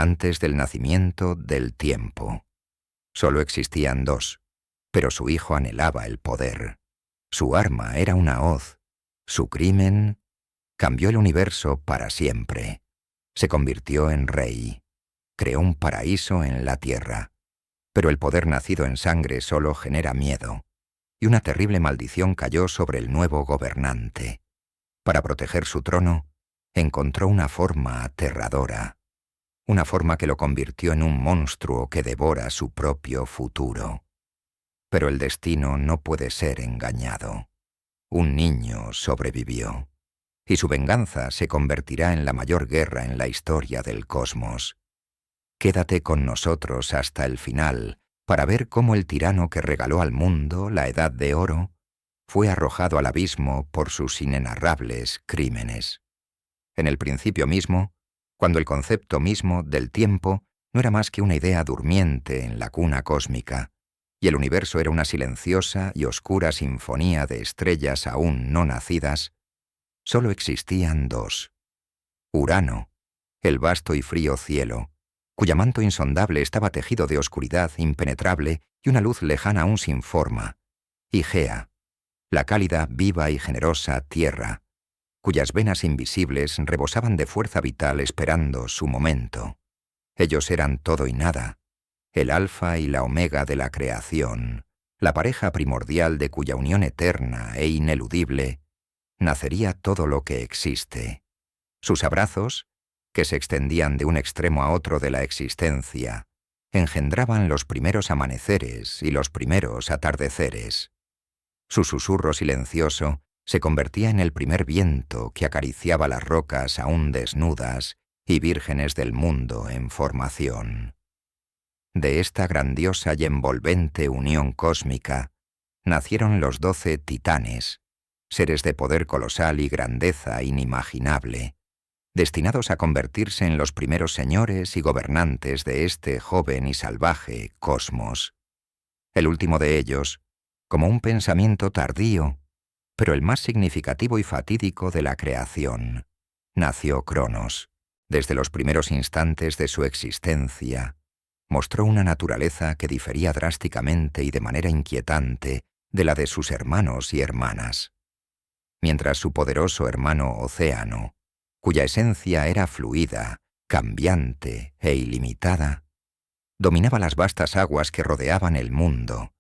antes del nacimiento del tiempo. Solo existían dos, pero su hijo anhelaba el poder. Su arma era una hoz. Su crimen cambió el universo para siempre. Se convirtió en rey. Creó un paraíso en la tierra. Pero el poder nacido en sangre solo genera miedo, y una terrible maldición cayó sobre el nuevo gobernante. Para proteger su trono, encontró una forma aterradora, una forma que lo convirtió en un monstruo que devora su propio futuro. Pero el destino no puede ser engañado. Un niño sobrevivió, y su venganza se convertirá en la mayor guerra en la historia del cosmos. Quédate con nosotros hasta el final para ver cómo el tirano que regaló al mundo la Edad de Oro fue arrojado al abismo por sus inenarrables crímenes. En el principio mismo, cuando el concepto mismo del tiempo no era más que una idea durmiente en la cuna cósmica, y el universo era una silenciosa y oscura sinfonía de estrellas aún no nacidas, solo existían dos. Urano, el vasto y frío cielo, cuya manto insondable estaba tejido de oscuridad impenetrable y una luz lejana aún sin forma, y Gea, la cálida, viva y generosa tierra, cuyas venas invisibles rebosaban de fuerza vital esperando su momento. Ellos eran todo y nada, el alfa y la omega de la creación, la pareja primordial de cuya unión eterna e ineludible nacería todo lo que existe. Sus abrazos, que se extendían de un extremo a otro de la existencia, engendraban los primeros amaneceres y los primeros atardeceres. Su susurro silencioso se convertía en el primer viento que acariciaba las rocas aún desnudas y vírgenes del mundo en formación. De esta grandiosa y envolvente unión cósmica nacieron los 12 titanes, seres de poder colosal y grandeza inimaginable, destinados a convertirse en los primeros señores y gobernantes de este joven y salvaje cosmos. El último de ellos, como un pensamiento tardío, pero el más significativo y fatídico de la creación, nació Cronos. Desde los primeros instantes de su existencia, mostró una naturaleza que difería drásticamente y de manera inquietante de la de sus hermanos y hermanas. Mientras su poderoso hermano Océano, cuya esencia era fluida, cambiante e ilimitada, dominaba las vastas aguas que rodeaban el mundo,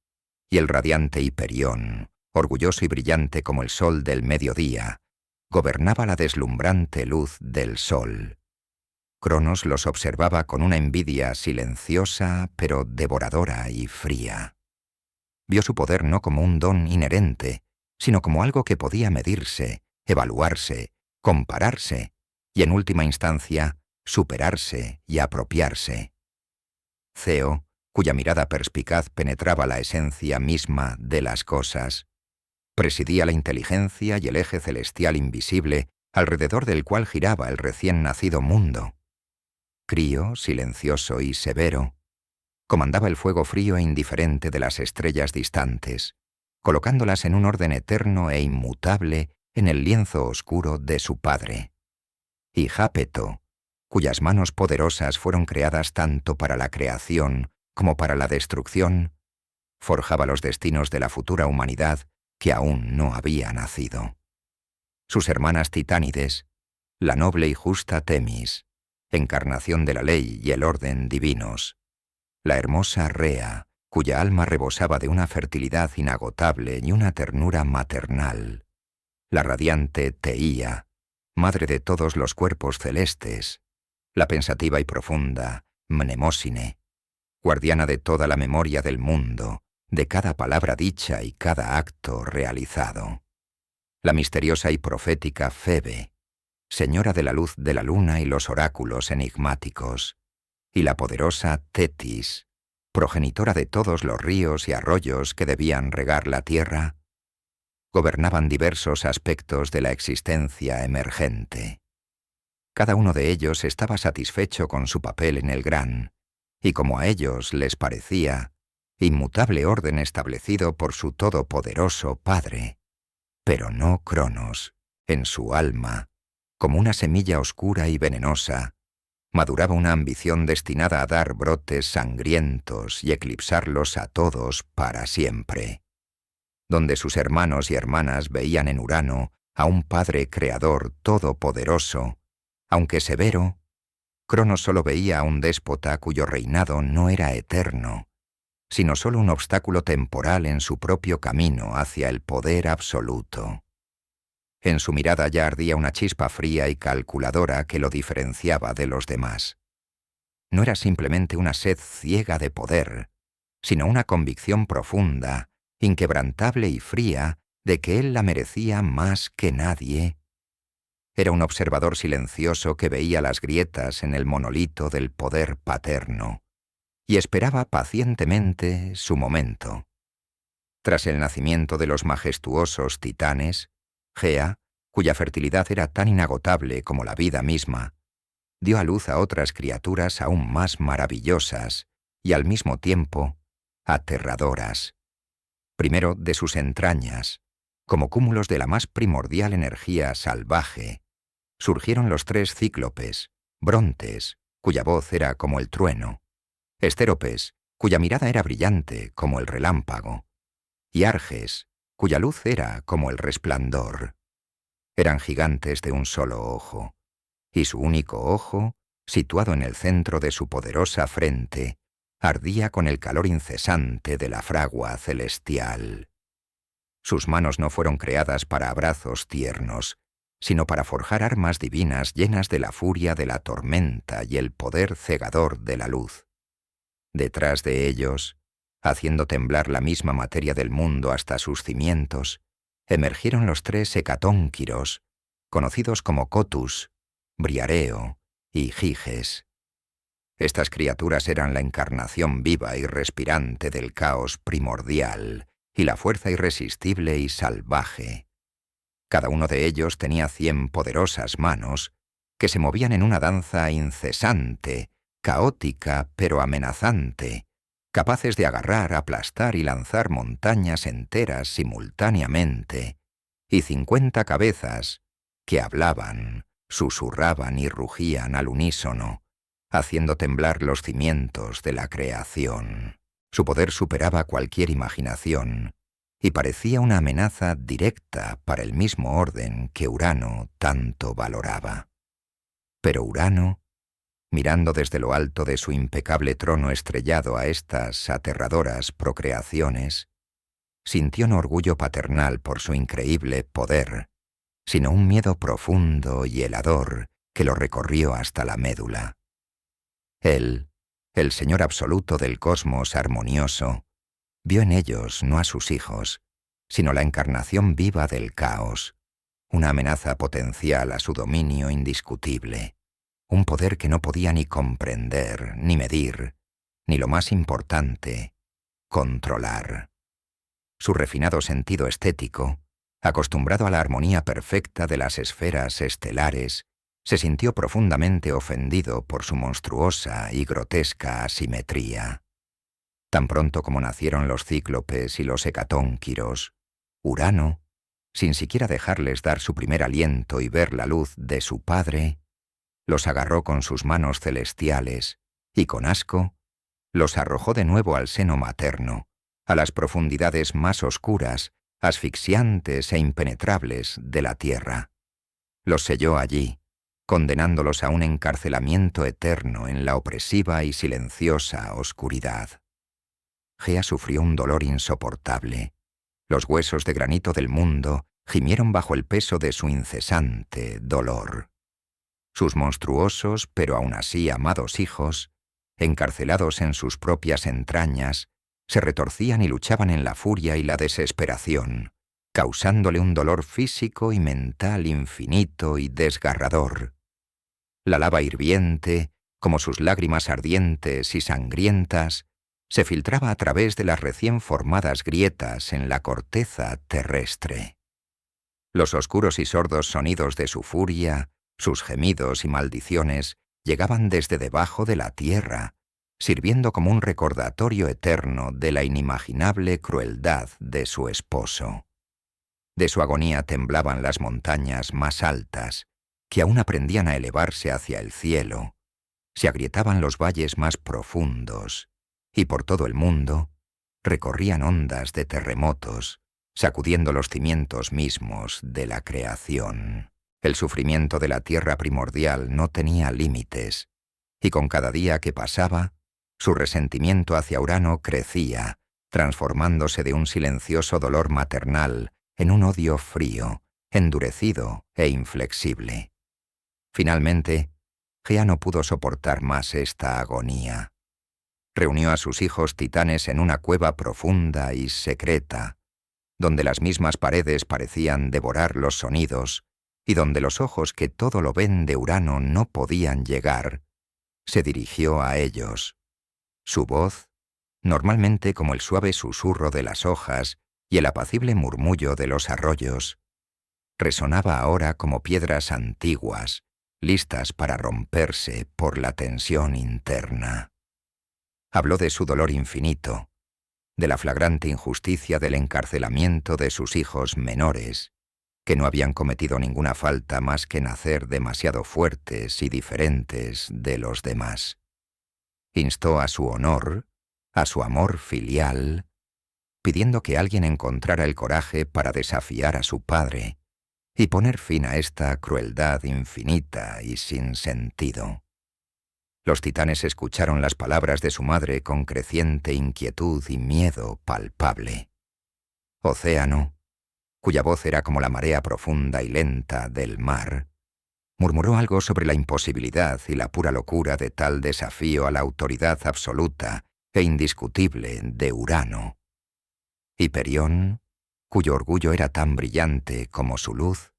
y el radiante Hiperión, orgulloso y brillante como el sol del mediodía, gobernaba la deslumbrante luz del sol. Cronos los observaba con una envidia silenciosa pero devoradora y fría. Vio su poder no como un don inherente, sino como algo que podía medirse, evaluarse, compararse, y en última instancia, superarse y apropiarse. Ceo, cuya mirada perspicaz penetraba la esencia misma de las cosas, presidía la inteligencia y el eje celestial invisible alrededor del cual giraba el recién nacido mundo. Crío, silencioso y severo, comandaba el fuego frío e indiferente de las estrellas distantes, colocándolas en un orden eterno e inmutable en el lienzo oscuro de su padre. Y Jápeto, cuyas manos poderosas fueron creadas tanto para la creación como para la destrucción, forjaba los destinos de la futura humanidad que aún no había nacido. Sus hermanas titánides, la noble y justa Temis, encarnación de la ley y el orden divinos, la hermosa Rea, cuya alma rebosaba de una fertilidad inagotable y una ternura maternal, la radiante Teía, madre de todos los cuerpos celestes, la pensativa y profunda Mnemósine, guardiana de toda la memoria del mundo, de cada palabra dicha y cada acto realizado, la misteriosa y profética Febe, señora de la luz de la luna y los oráculos enigmáticos, y la poderosa Tetis, progenitora de todos los ríos y arroyos que debían regar la tierra, gobernaban diversos aspectos de la existencia emergente. Cada uno de ellos estaba satisfecho con su papel en el gran, y como a ellos les parecía, inmutable orden establecido por su todopoderoso Padre, pero no Cronos, en su alma, como una semilla oscura y venenosa, maduraba una ambición destinada a dar brotes sangrientos y eclipsarlos a todos para siempre. Donde sus hermanos y hermanas veían en Urano a un padre creador todopoderoso, aunque severo, Cronos solo veía a un déspota cuyo reinado no era eterno, sino solo un obstáculo temporal en su propio camino hacia el poder absoluto. En su mirada ya ardía una chispa fría y calculadora que lo diferenciaba de los demás. No era simplemente una sed ciega de poder, sino una convicción profunda, inquebrantable y fría, de que él la merecía más que nadie. Era un observador silencioso que veía las grietas en el monolito del poder paterno y esperaba pacientemente su momento. Tras el nacimiento de los majestuosos titanes, Gea, cuya fertilidad era tan inagotable como la vida misma, dio a luz a otras criaturas aún más maravillosas y al mismo tiempo aterradoras. Primero de sus entrañas, como cúmulos de la más primordial energía salvaje, surgieron los 3 cíclopes, Brontes, cuya voz era como el trueno, Estéropes, cuya mirada era brillante como el relámpago, y Arges, cuya luz era como el resplandor. Eran gigantes de un solo ojo, y su único ojo, situado en el centro de su poderosa frente, ardía con el calor incesante de la fragua celestial. Sus manos no fueron creadas para abrazos tiernos, sino para forjar armas divinas llenas de la furia de la tormenta y el poder cegador de la luz. Detrás de ellos, haciendo temblar la misma materia del mundo hasta sus cimientos, emergieron los 3 hecatónquiros, conocidos como Cotus, Briareo y Giges. Estas criaturas eran la encarnación viva y respirante del caos primordial y la fuerza irresistible y salvaje. Cada uno de ellos tenía 100 poderosas manos que se movían en una danza incesante, caótica pero amenazante, capaces de agarrar, aplastar y lanzar montañas enteras simultáneamente, y 50 cabezas que hablaban, susurraban y rugían al unísono, haciendo temblar los cimientos de la creación. Su poder superaba cualquier imaginación y parecía una amenaza directa para el mismo orden que Urano tanto valoraba. Pero Urano, mirando desde lo alto de su impecable trono estrellado a estas aterradoras procreaciones, sintió no orgullo paternal por su increíble poder, sino un miedo profundo y helador que lo recorrió hasta la médula. Él, el Señor absoluto del cosmos armonioso, vio en ellos no a sus hijos, sino la encarnación viva del caos, una amenaza potencial a su dominio indiscutible, un poder que no podía ni comprender, ni medir, ni lo más importante, controlar. Su refinado sentido estético, acostumbrado a la armonía perfecta de las esferas estelares, se sintió profundamente ofendido por su monstruosa y grotesca asimetría. Tan pronto como nacieron los cíclopes y los hecatónquiros, Urano, sin siquiera dejarles dar su primer aliento y ver la luz de su padre, los agarró con sus manos celestiales y con asco los arrojó de nuevo al seno materno, a las profundidades más oscuras, asfixiantes e impenetrables de la tierra. Los selló allí, condenándolos a un encarcelamiento eterno en la opresiva y silenciosa oscuridad. Gea sufrió un dolor insoportable. Los huesos de granito del mundo gimieron bajo el peso de su incesante dolor. Sus monstruosos, pero aún así amados hijos, encarcelados en sus propias entrañas, se retorcían y luchaban en la furia y la desesperación, causándole un dolor físico y mental infinito y desgarrador. La lava hirviente, como sus lágrimas ardientes y sangrientas, se filtraba a través de las recién formadas grietas en la corteza terrestre. Los oscuros y sordos sonidos de su furia, sus gemidos y maldiciones, llegaban desde debajo de la tierra, sirviendo como un recordatorio eterno de la inimaginable crueldad de su esposo. De su agonía temblaban las montañas más altas, que aún aprendían a elevarse hacia el cielo, se agrietaban los valles más profundos, y por todo el mundo recorrían ondas de terremotos, sacudiendo los cimientos mismos de la creación. El sufrimiento de la tierra primordial no tenía límites, y con cada día que pasaba, su resentimiento hacia Urano crecía, transformándose de un silencioso dolor maternal en un odio frío, endurecido e inflexible. Finalmente, Gea no pudo soportar más esta agonía. Reunió a sus hijos titanes en una cueva profunda y secreta, donde las mismas paredes parecían devorar los sonidos y donde los ojos que todo lo ven de Urano no podían llegar, se dirigió a ellos. Su voz, normalmente como el suave susurro de las hojas y el apacible murmullo de los arroyos, resonaba ahora como piedras antiguas, listas para romperse por la tensión interna. Habló de su dolor infinito, de la flagrante injusticia del encarcelamiento de sus hijos menores, que no habían cometido ninguna falta más que nacer demasiado fuertes y diferentes de los demás. Instó a su honor, a su amor filial, pidiendo que alguien encontrara el coraje para desafiar a su padre y poner fin a esta crueldad infinita y sin sentido. Los titanes escucharon las palabras de su madre con creciente inquietud y miedo palpable. Océano, cuya voz era como la marea profunda y lenta del mar, murmuró algo sobre la imposibilidad y la pura locura de tal desafío a la autoridad absoluta e indiscutible de Urano. Hiperión, cuyo orgullo era tan brillante como su luz,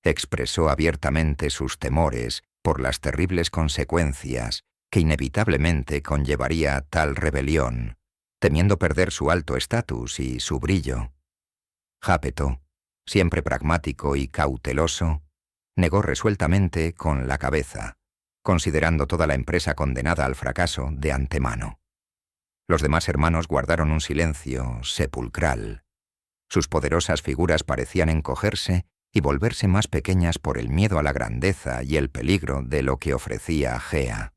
expresó abiertamente sus temores por las terribles consecuencias que inevitablemente conllevaría tal rebelión, temiendo perder su alto estatus y su brillo. Jápeto, siempre pragmático y cauteloso, negó resueltamente con la cabeza, considerando toda la empresa condenada al fracaso de antemano. Los demás hermanos guardaron un silencio sepulcral. Sus poderosas figuras parecían encogerse y volverse más pequeñas por el miedo a la grandeza y el peligro de lo que ofrecía Gea.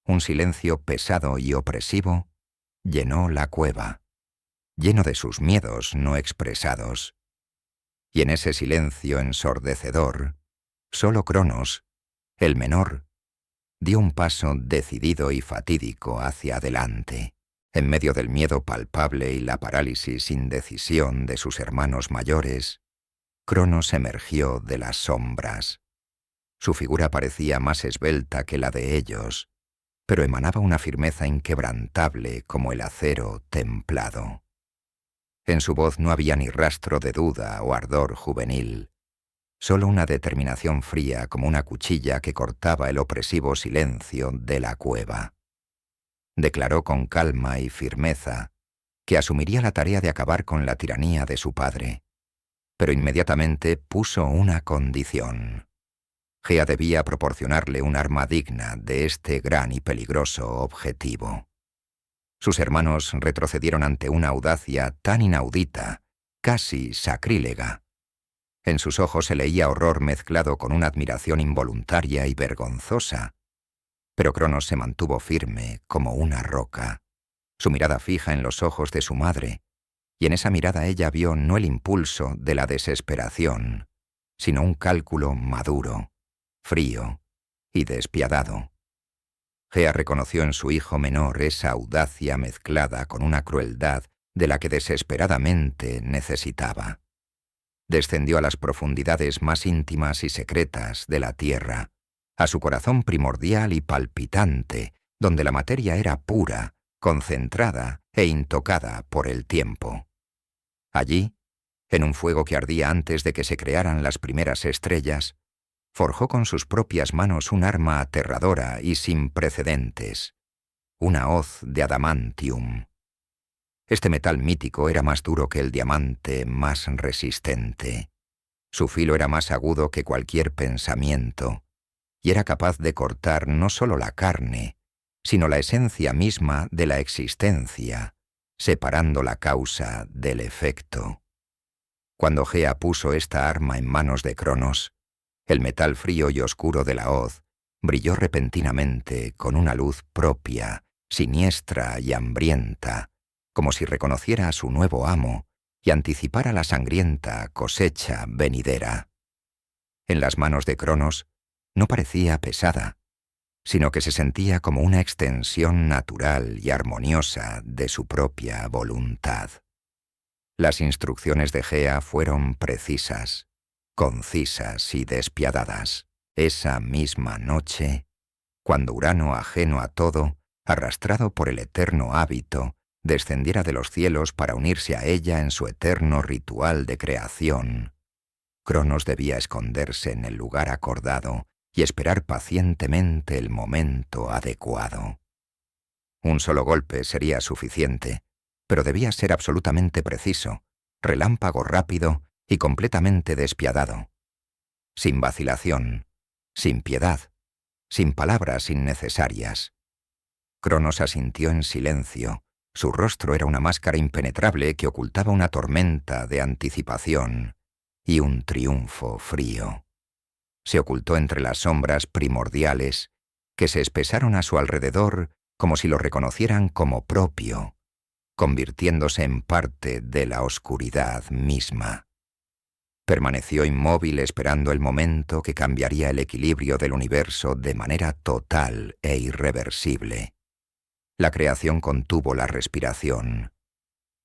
Un silencio pesado y opresivo llenó la cueva, lleno de sus miedos no expresados. Y en ese silencio ensordecedor, solo Cronos, el menor, dio un paso decidido y fatídico hacia adelante, en medio del miedo palpable y la parálisis sin decisión de sus hermanos mayores. Cronos emergió de las sombras. Su figura parecía más esbelta que la de ellos, pero emanaba una firmeza inquebrantable como el acero templado. En su voz no había ni rastro de duda o ardor juvenil, solo una determinación fría como una cuchilla que cortaba el opresivo silencio de la cueva. Declaró con calma y firmeza que asumiría la tarea de acabar con la tiranía de su padre, pero inmediatamente puso una condición. Gea debía proporcionarle un arma digna de este gran y peligroso objetivo. Sus hermanos retrocedieron ante una audacia tan inaudita, casi sacrílega. En sus ojos se leía horror mezclado con una admiración involuntaria y vergonzosa. Pero Cronos se mantuvo firme como una roca, su mirada fija en los ojos de su madre, y en esa mirada ella vio no el impulso de la desesperación, sino un cálculo maduro, frío y despiadado. Gea reconoció en su hijo menor esa audacia mezclada con una crueldad de la que desesperadamente necesitaba. Descendió a las profundidades más íntimas y secretas de la tierra, a su corazón primordial y palpitante, donde la materia era pura, concentrada e intocada por el tiempo. Allí, en un fuego que ardía antes de que se crearan las primeras estrellas, forjó con sus propias manos un arma aterradora y sin precedentes, una hoz de adamantium. Este metal mítico era más duro que el diamante más resistente. Su filo era más agudo que cualquier pensamiento, y era capaz de cortar no solo la carne, sino la esencia misma de la existencia, separando la causa del efecto. Cuando Gea puso esta arma en manos de Cronos, el metal frío y oscuro de la hoz brilló repentinamente con una luz propia, siniestra y hambrienta, como si reconociera a su nuevo amo y anticipara la sangrienta cosecha venidera. En las manos de Cronos no parecía pesada, sino que se sentía como una extensión natural y armoniosa de su propia voluntad. Las instrucciones de Gea fueron precisas, concisas y despiadadas. Esa misma noche, cuando Urano, ajeno a todo, arrastrado por el eterno hábito, descendiera de los cielos para unirse a ella en su eterno ritual de creación, Cronos debía esconderse en el lugar acordado y esperar pacientemente el momento adecuado. Un solo golpe sería suficiente, pero debía ser absolutamente preciso, relámpago rápido y completamente despiadado. Sin vacilación, sin piedad, sin palabras innecesarias. Cronos asintió en silencio. Su rostro era una máscara impenetrable que ocultaba una tormenta de anticipación y un triunfo frío. Se ocultó entre las sombras primordiales que se espesaron a su alrededor como si lo reconocieran como propio, convirtiéndose en parte de la oscuridad misma. Permaneció inmóvil esperando el momento que cambiaría el equilibrio del universo de manera total e irreversible. La creación contuvo la respiración.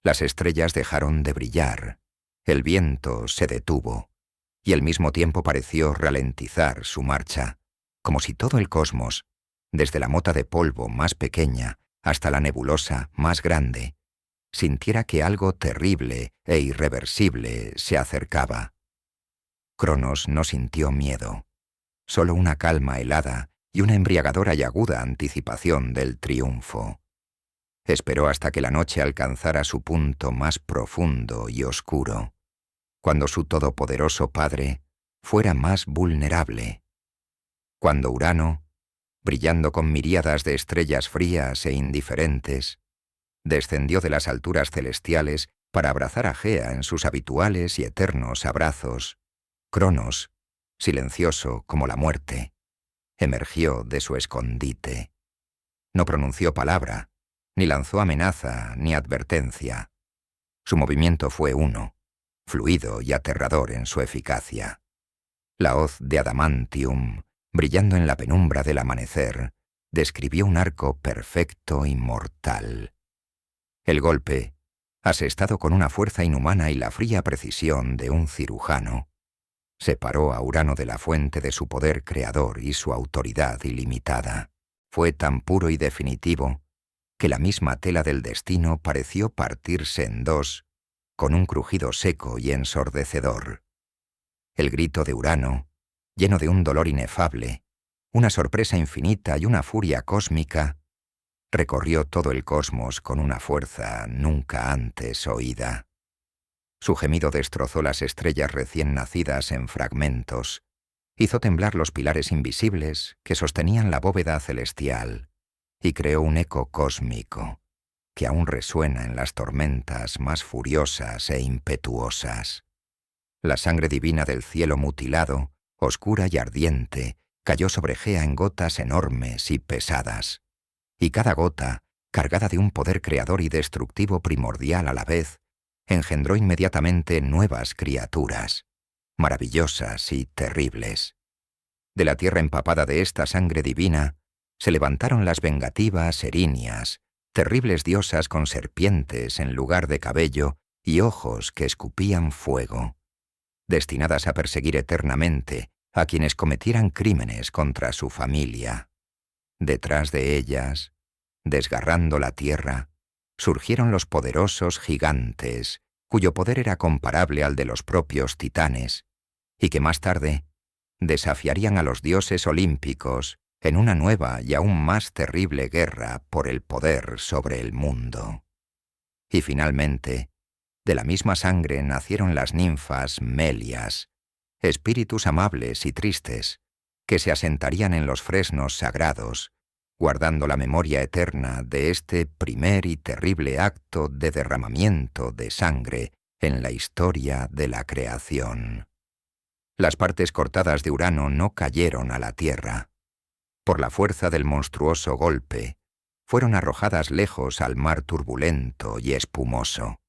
Las estrellas dejaron de brillar, el viento se detuvo, y al mismo tiempo pareció ralentizar su marcha, como si todo el cosmos, desde la mota de polvo más pequeña hasta la nebulosa más grande, sintiera que algo terrible e irreversible se acercaba. Cronos no sintió miedo, solo una calma helada y una embriagadora y aguda anticipación del triunfo. Esperó hasta que la noche alcanzara su punto más profundo y oscuro, cuando su todopoderoso padre fuera más vulnerable, cuando Urano, brillando con miríadas de estrellas frías e indiferentes, descendió de las alturas celestiales para abrazar a Gea en sus habituales y eternos abrazos. Cronos, silencioso como la muerte, emergió de su escondite. No pronunció palabra, ni lanzó amenaza ni advertencia. Su movimiento fue uno, fluido y aterrador en su eficacia. La hoz de adamantium, brillando en la penumbra del amanecer, describió un arco perfecto y mortal. El golpe, asestado con una fuerza inhumana y la fría precisión de un cirujano, separó a Urano de la fuente de su poder creador y su autoridad ilimitada. Fue tan puro y definitivo que la misma tela del destino pareció partirse en dos con un crujido seco y ensordecedor. El grito de Urano, lleno de un dolor inefable, una sorpresa infinita y una furia cósmica, recorrió todo el cosmos con una fuerza nunca antes oída. Su gemido destrozó las estrellas recién nacidas en fragmentos, hizo temblar los pilares invisibles que sostenían la bóveda celestial y creó un eco cósmico que aún resuena en las tormentas más furiosas e impetuosas. La sangre divina del cielo mutilado, oscura y ardiente, cayó sobre Gea en gotas enormes y pesadas, y cada gota, cargada de un poder creador y destructivo primordial a la vez, engendró inmediatamente nuevas criaturas, maravillosas y terribles. De la tierra empapada de esta sangre divina, se levantaron las vengativas erinias, terribles diosas con serpientes en lugar de cabello y ojos que escupían fuego, destinadas a perseguir eternamente a quienes cometieran crímenes contra su familia. Detrás de ellas, desgarrando la tierra, surgieron los poderosos gigantes, cuyo poder era comparable al de los propios titanes, y que más tarde desafiarían a los dioses olímpicos en una nueva y aún más terrible guerra por el poder sobre el mundo. Y finalmente, de la misma sangre nacieron las ninfas melias, espíritus amables y tristes, que se asentarían en los fresnos sagrados, guardando la memoria eterna de este primer y terrible acto de derramamiento de sangre en la historia de la creación. Las partes cortadas de Urano no cayeron a la tierra. por la fuerza del monstruoso golpe, fueron arrojadas lejos al mar turbulento y espumoso.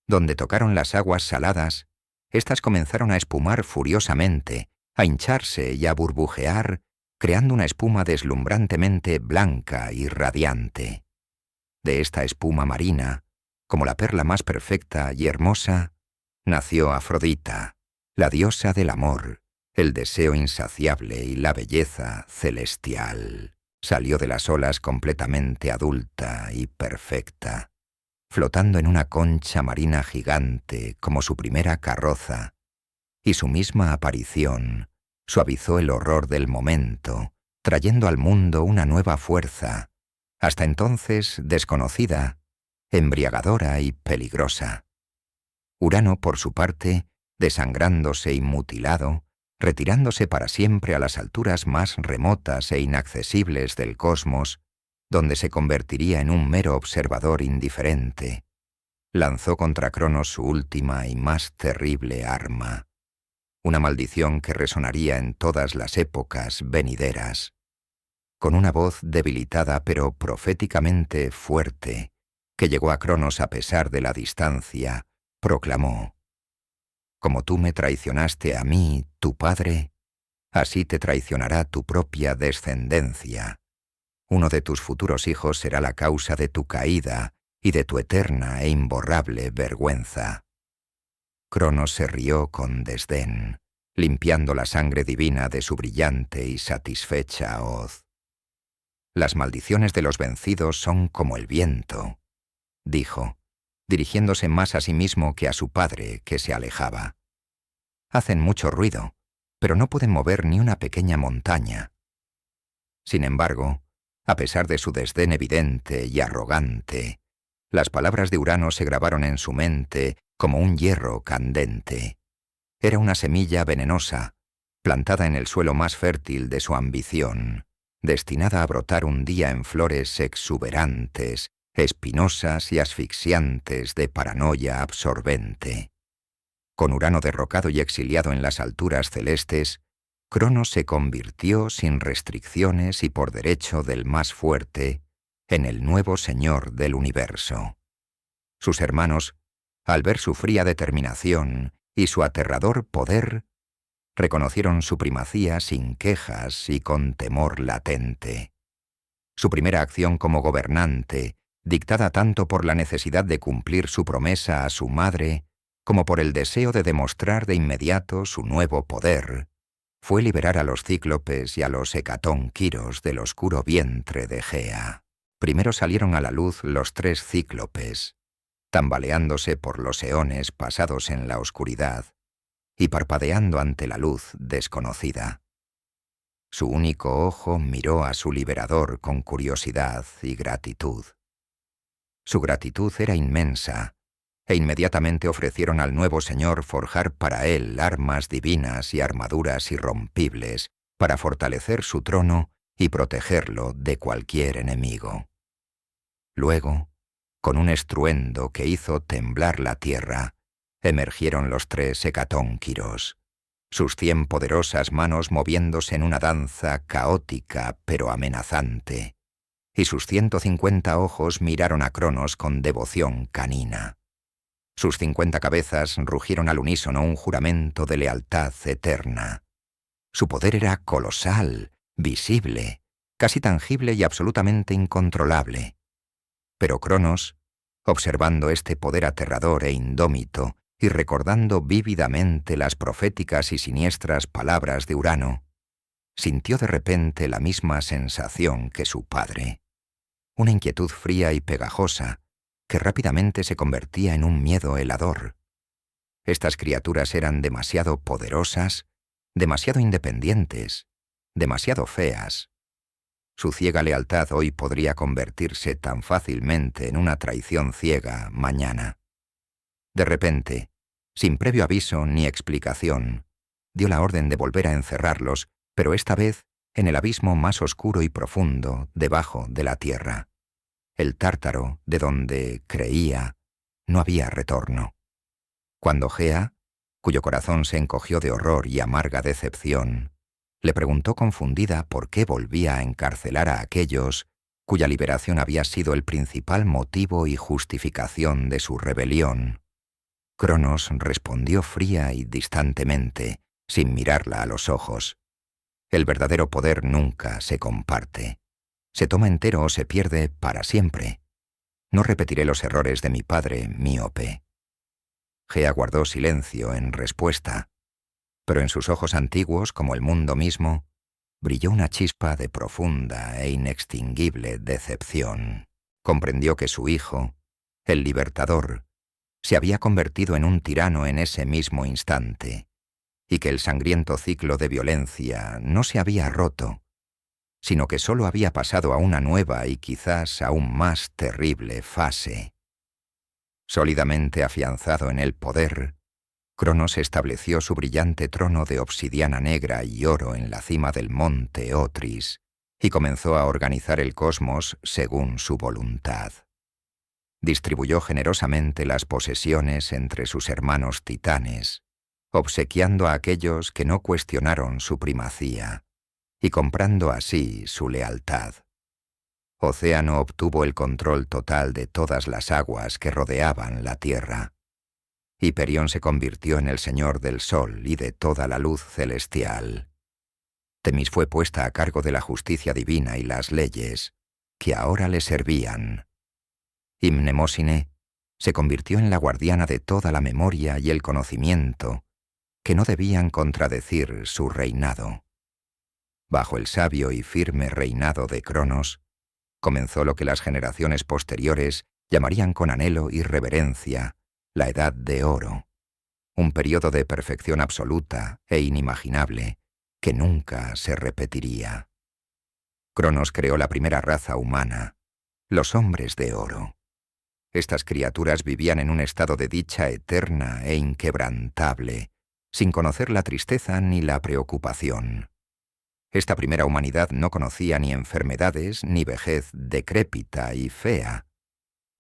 Donde tocaron las aguas saladas, éstas comenzaron a espumar furiosamente, a hincharse y a burbujear, creando una espuma deslumbrantemente blanca y radiante. De esta espuma marina, como la perla más perfecta y hermosa, nació Afrodita, la diosa del amor, el deseo insaciable y la belleza celestial. Salió de las olas completamente adulta y perfecta, flotando en una concha marina gigante como su primera carroza, y su misma aparición suavizó el horror del momento, trayendo al mundo una nueva fuerza, hasta entonces desconocida, embriagadora y peligrosa. Urano, por su parte, desangrándose y mutilado, retirándose para siempre a las alturas más remotas e inaccesibles del cosmos, donde se convertiría en un mero observador indiferente, lanzó contra Cronos su última y más terrible arma, una maldición que resonaría en todas las épocas venideras. Con una voz debilitada pero proféticamente fuerte, que llegó a Cronos a pesar de la distancia, proclamó: «Como tú me traicionaste a mí, tu padre, así te traicionará tu propia descendencia. Uno de tus futuros hijos será la causa de tu caída y de tu eterna e imborrable vergüenza». Cronos se rió con desdén, limpiando la sangre divina de su brillante y satisfecha hoz. «Las maldiciones de los vencidos son como el viento», dijo, dirigiéndose más a sí mismo que a su padre, que se alejaba. «Hacen mucho ruido, pero no pueden mover ni una pequeña montaña». Sin embargo, a pesar de su desdén evidente y arrogante, las palabras de Urano se grabaron en su mente como un hierro candente. Era una semilla venenosa, plantada en el suelo más fértil de su ambición, destinada a brotar un día en flores exuberantes, espinosas y asfixiantes de paranoia absorbente. Con Urano derrocado y exiliado en las alturas celestes, Cronos se convirtió sin restricciones y por derecho del más fuerte en el nuevo señor del universo. Sus hermanos, al ver su fría determinación y su aterrador poder, reconocieron su primacía sin quejas y con temor latente. Su primera acción como gobernante, dictada tanto por la necesidad de cumplir su promesa a su madre, como por el deseo de demostrar de inmediato su nuevo poder, fue liberar a los cíclopes y a los hecatónquiros del oscuro vientre de Gea. Primero salieron a la luz los 3 cíclopes, tambaleándose por los eones pasados en la oscuridad y parpadeando ante la luz desconocida. Su único ojo miró a su liberador con curiosidad y gratitud. Su gratitud era inmensa, e inmediatamente ofrecieron al nuevo señor forjar para él armas divinas y armaduras irrompibles para fortalecer su trono y protegerlo de cualquier enemigo. Luego, con un estruendo que hizo temblar la tierra, emergieron los 3 hecatónquiros, sus 100 poderosas manos moviéndose en una danza caótica pero amenazante, y sus 150 ojos miraron a Cronos con devoción canina. Sus 50 cabezas rugieron al unísono un juramento de lealtad eterna. Su poder era colosal, visible, casi tangible y absolutamente incontrolable. Pero Cronos, observando este poder aterrador e indómito y recordando vívidamente las proféticas y siniestras palabras de Urano, sintió de repente la misma sensación que su padre, una inquietud fría y pegajosa que rápidamente se convertía en un miedo helador. Estas criaturas eran demasiado poderosas, demasiado independientes, demasiado feas. Su ciega lealtad hoy podría convertirse tan fácilmente en una traición ciega mañana. De repente, sin previo aviso ni explicación, dio la orden de volver a encerrarlos, pero esta vez en el abismo más oscuro y profundo debajo de la tierra. El Tártaro, de donde, creía, no había retorno. Cuando Gea, cuyo corazón se encogió de horror y amarga decepción, Le preguntó confundida por qué volvía a encarcelar a aquellos cuya liberación había sido el principal motivo y justificación de su rebelión. Cronos respondió fría y distantemente, sin mirarla a los ojos. El verdadero poder nunca se comparte. Se toma entero o se pierde para siempre. No repetiré los errores de mi padre míope. Gea guardó silencio en respuesta, pero en sus ojos antiguos, como el mundo mismo, brilló una chispa de profunda e inextinguible decepción. Comprendió que su hijo, el libertador, se había convertido en un tirano en ese mismo instante, y que el sangriento ciclo de violencia no se había roto, sino que sólo había pasado a una nueva y quizás aún más terrible fase. Sólidamente afianzado en el poder, Cronos estableció su brillante trono de obsidiana negra y oro en la cima del monte Otris y comenzó a organizar el cosmos según su voluntad. Distribuyó generosamente las posesiones entre sus hermanos titanes, obsequiando a aquellos que no cuestionaron su primacía y comprando así su lealtad. Océano obtuvo el control total de todas las aguas que rodeaban la tierra. Hiperión se convirtió en el señor del sol y de toda la luz celestial. Temis fue puesta a cargo de la justicia divina y las leyes, que ahora le servían. Y Mnemósine se convirtió en la guardiana de toda la memoria y el conocimiento, que no debían contradecir su reinado. Bajo el sabio y firme reinado de Cronos, comenzó lo que las generaciones posteriores llamarían con anhelo y reverencia la Edad de Oro, un período de perfección absoluta e inimaginable que nunca se repetiría. Cronos creó la primera raza humana, los hombres de oro. Estas criaturas vivían en un estado de dicha eterna e inquebrantable, sin conocer la tristeza ni la preocupación. Esta primera humanidad no conocía ni enfermedades ni vejez decrépita y fea.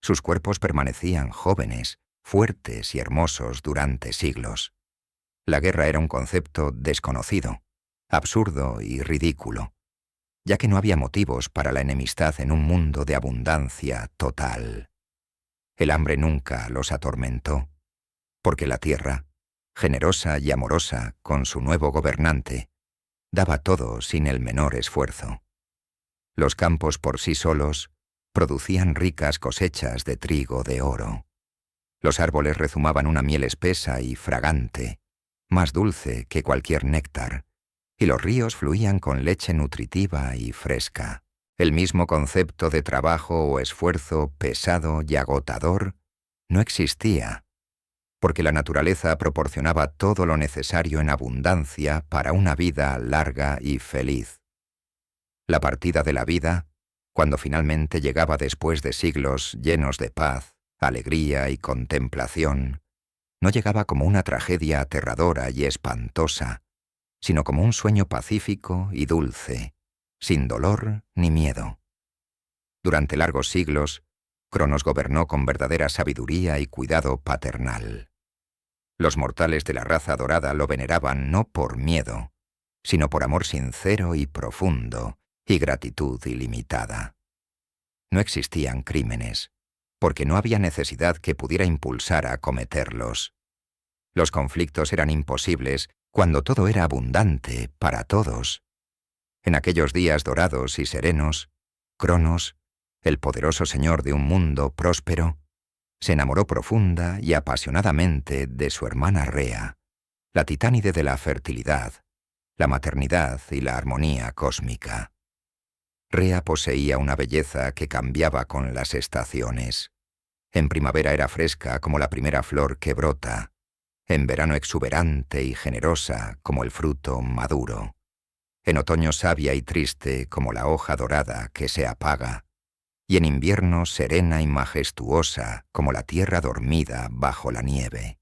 Sus cuerpos permanecían jóvenes, fuertes y hermosos durante siglos. La guerra era un concepto desconocido, absurdo y ridículo, ya que no había motivos para la enemistad en un mundo de abundancia total. El hambre nunca los atormentó, porque la tierra, generosa y amorosa con su nuevo gobernante, daba todo sin el menor esfuerzo. Los campos por sí solos producían ricas cosechas de trigo de oro. Los árboles rezumaban una miel espesa y fragante, más dulce que cualquier néctar, y los ríos fluían con leche nutritiva y fresca. El mismo concepto de trabajo o esfuerzo pesado y agotador no existía, porque la naturaleza proporcionaba todo lo necesario en abundancia para una vida larga y feliz. La partida de la vida, cuando finalmente llegaba después de siglos llenos de paz, alegría y contemplación, no llegaba como una tragedia aterradora y espantosa, sino como un sueño pacífico y dulce, sin dolor ni miedo. Durante largos siglos, Cronos gobernó con verdadera sabiduría y cuidado paternal. Los mortales de la raza dorada lo veneraban no por miedo, sino por amor sincero y profundo y gratitud ilimitada. No existían crímenes, porque no había necesidad que pudiera impulsar a cometerlos. Los conflictos eran imposibles cuando todo era abundante para todos. En aquellos días dorados y serenos, Cronos, el poderoso señor de un mundo próspero, se enamoró profunda y apasionadamente de su hermana Rea, la titánide de la fertilidad, la maternidad y la armonía cósmica. Rea poseía una belleza que cambiaba con las estaciones. En primavera era fresca como la primera flor que brota, en verano exuberante y generosa como el fruto maduro, en otoño sabia y triste como la hoja dorada que se apaga, y en invierno serena y majestuosa como la tierra dormida bajo la nieve.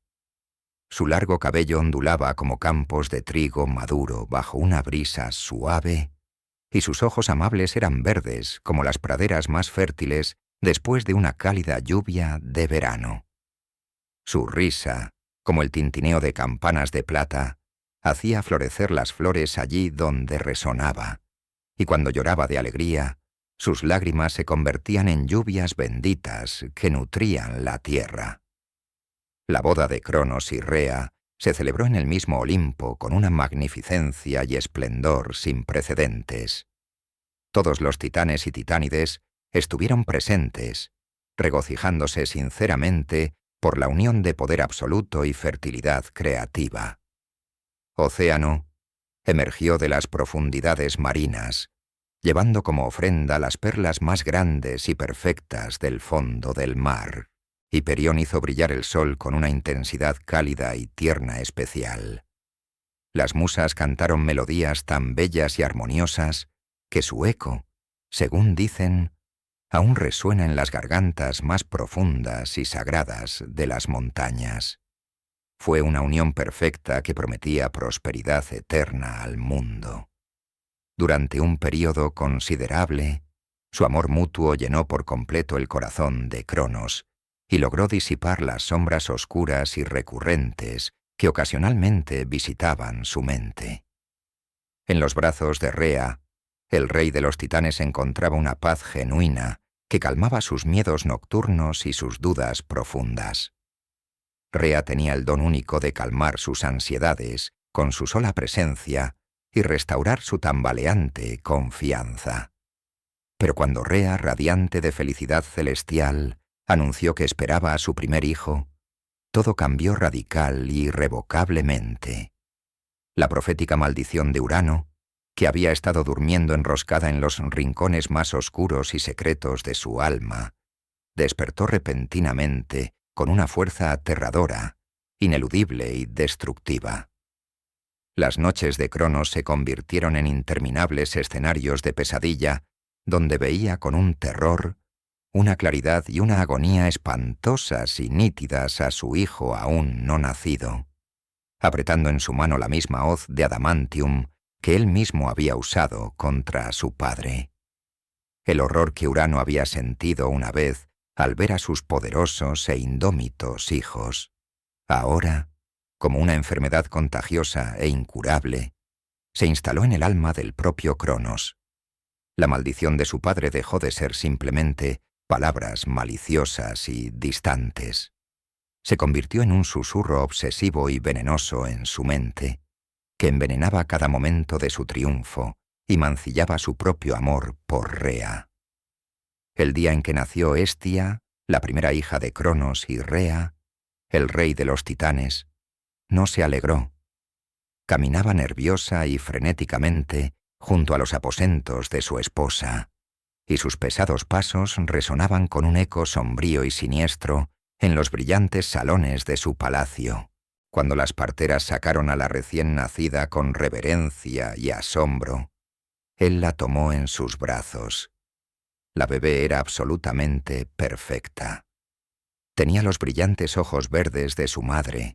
Su largo cabello ondulaba como campos de trigo maduro bajo una brisa suave, y sus ojos amables eran verdes como las praderas más fértiles después de una cálida lluvia de verano. Su risa, como el tintineo de campanas de plata, hacía florecer las flores allí donde resonaba, y cuando lloraba de alegría, sus lágrimas se convertían en lluvias benditas que nutrían la tierra. La boda de Cronos y Rea se celebró en el mismo Olimpo con una magnificencia y esplendor sin precedentes. Todos los titanes y titánides estuvieron presentes, regocijándose sinceramente por la unión de poder absoluto y fertilidad creativa. Océano emergió de las profundidades marinas, llevando como ofrenda las perlas más grandes y perfectas del fondo del mar. Hiperión hizo brillar el sol con una intensidad cálida y tierna especial. Las musas cantaron melodías tan bellas y armoniosas que su eco, según dicen, aún resuena en las gargantas más profundas y sagradas de las montañas. Fue una unión perfecta que prometía prosperidad eterna al mundo. Durante un período considerable, su amor mutuo llenó por completo el corazón de Cronos y logró disipar las sombras oscuras y recurrentes que ocasionalmente visitaban su mente. En los brazos de Rea, el rey de los titanes encontraba una paz genuina que calmaba sus miedos nocturnos y sus dudas profundas. Rea tenía el don único de calmar sus ansiedades con su sola presencia y restaurar su tambaleante confianza. Pero cuando Rea, radiante de felicidad celestial, anunció que esperaba a su primer hijo, todo cambió radical y irrevocablemente. La profética maldición de Urano, que había estado durmiendo enroscada en los rincones más oscuros y secretos de su alma, despertó repentinamente con una fuerza aterradora, ineludible y destructiva. Las noches de Cronos se convirtieron en interminables escenarios de pesadilla, donde veía con un terror, una claridad y una agonía espantosas y nítidas a su hijo aún no nacido, apretando en su mano la misma hoz de adamantium que él mismo había usado contra su padre. El horror que Urano había sentido una vez al ver a sus poderosos e indómitos hijos, ahora, como una enfermedad contagiosa e incurable, se instaló en el alma del propio Cronos. La maldición de su padre dejó de ser simplemente palabras maliciosas y distantes. Se convirtió en un susurro obsesivo y venenoso en su mente, que envenenaba cada momento de su triunfo y mancillaba su propio amor por Rea. El día en que nació Hestia, la primera hija de Cronos y Rea, el rey de los titanes, no se alegró. Caminaba nerviosa y frenéticamente junto a los aposentos de su esposa, y sus pesados pasos resonaban con un eco sombrío y siniestro en los brillantes salones de su palacio, cuando las parteras sacaron a la recién nacida con reverencia y asombro. Él la tomó en sus brazos. La bebé era absolutamente perfecta. Tenía los brillantes ojos verdes de su madre,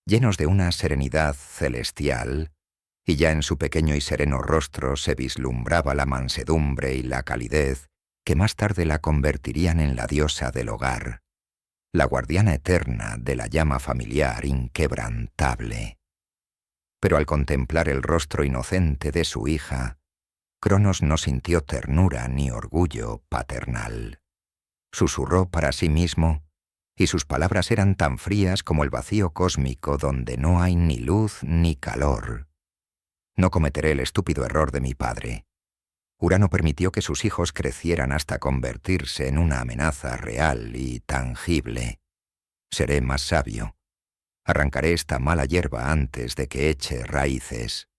llenos de una serenidad celestial, y ya en su pequeño y sereno rostro se vislumbraba la mansedumbre y la calidez que más tarde la convertirían en la diosa del hogar, la guardiana eterna de la llama familiar inquebrantable. Pero al contemplar el rostro inocente de su hija, Cronos no sintió ternura ni orgullo paternal. Susurró para sí mismo, y sus palabras eran tan frías como el vacío cósmico donde no hay ni luz ni calor. No cometeré el estúpido error de mi padre. Urano permitió que sus hijos crecieran hasta convertirse en una amenaza real y tangible. Seré más sabio. Arrancaré esta mala hierba antes de que eche raíces.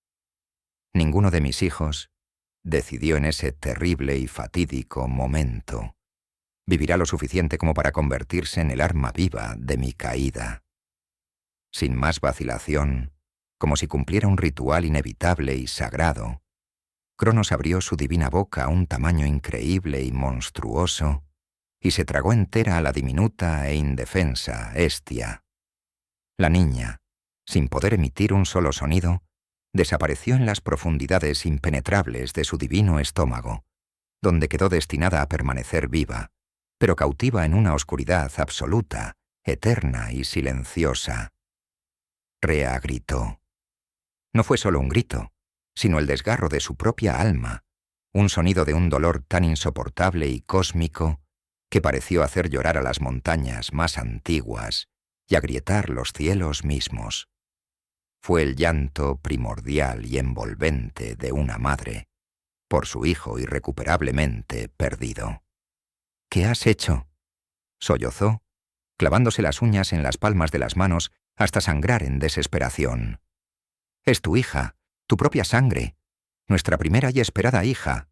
Ninguno de mis hijos, decidió en ese terrible y fatídico momento, vivirá lo suficiente como para convertirse en el arma viva de mi caída. Sin más vacilación, como si cumpliera un ritual inevitable y sagrado, Cronos abrió su divina boca a un tamaño increíble y monstruoso y se tragó entera a la diminuta e indefensa Hestia. La niña, sin poder emitir un solo sonido, desapareció en las profundidades impenetrables de su divino estómago, donde quedó destinada a permanecer viva, pero cautiva en una oscuridad absoluta, eterna y silenciosa. Rea gritó: No fue solo un grito, sino el desgarro de su propia alma, un sonido de un dolor tan insoportable y cósmico que pareció hacer llorar a las montañas más antiguas y agrietar los cielos mismos. Fue el llanto primordial y envolvente de una madre por su hijo irrecuperablemente perdido. «¿Qué has hecho?», sollozó, clavándose las uñas en las palmas de las manos hasta sangrar en desesperación. «Es tu hija, tu propia sangre, nuestra primera y esperada hija».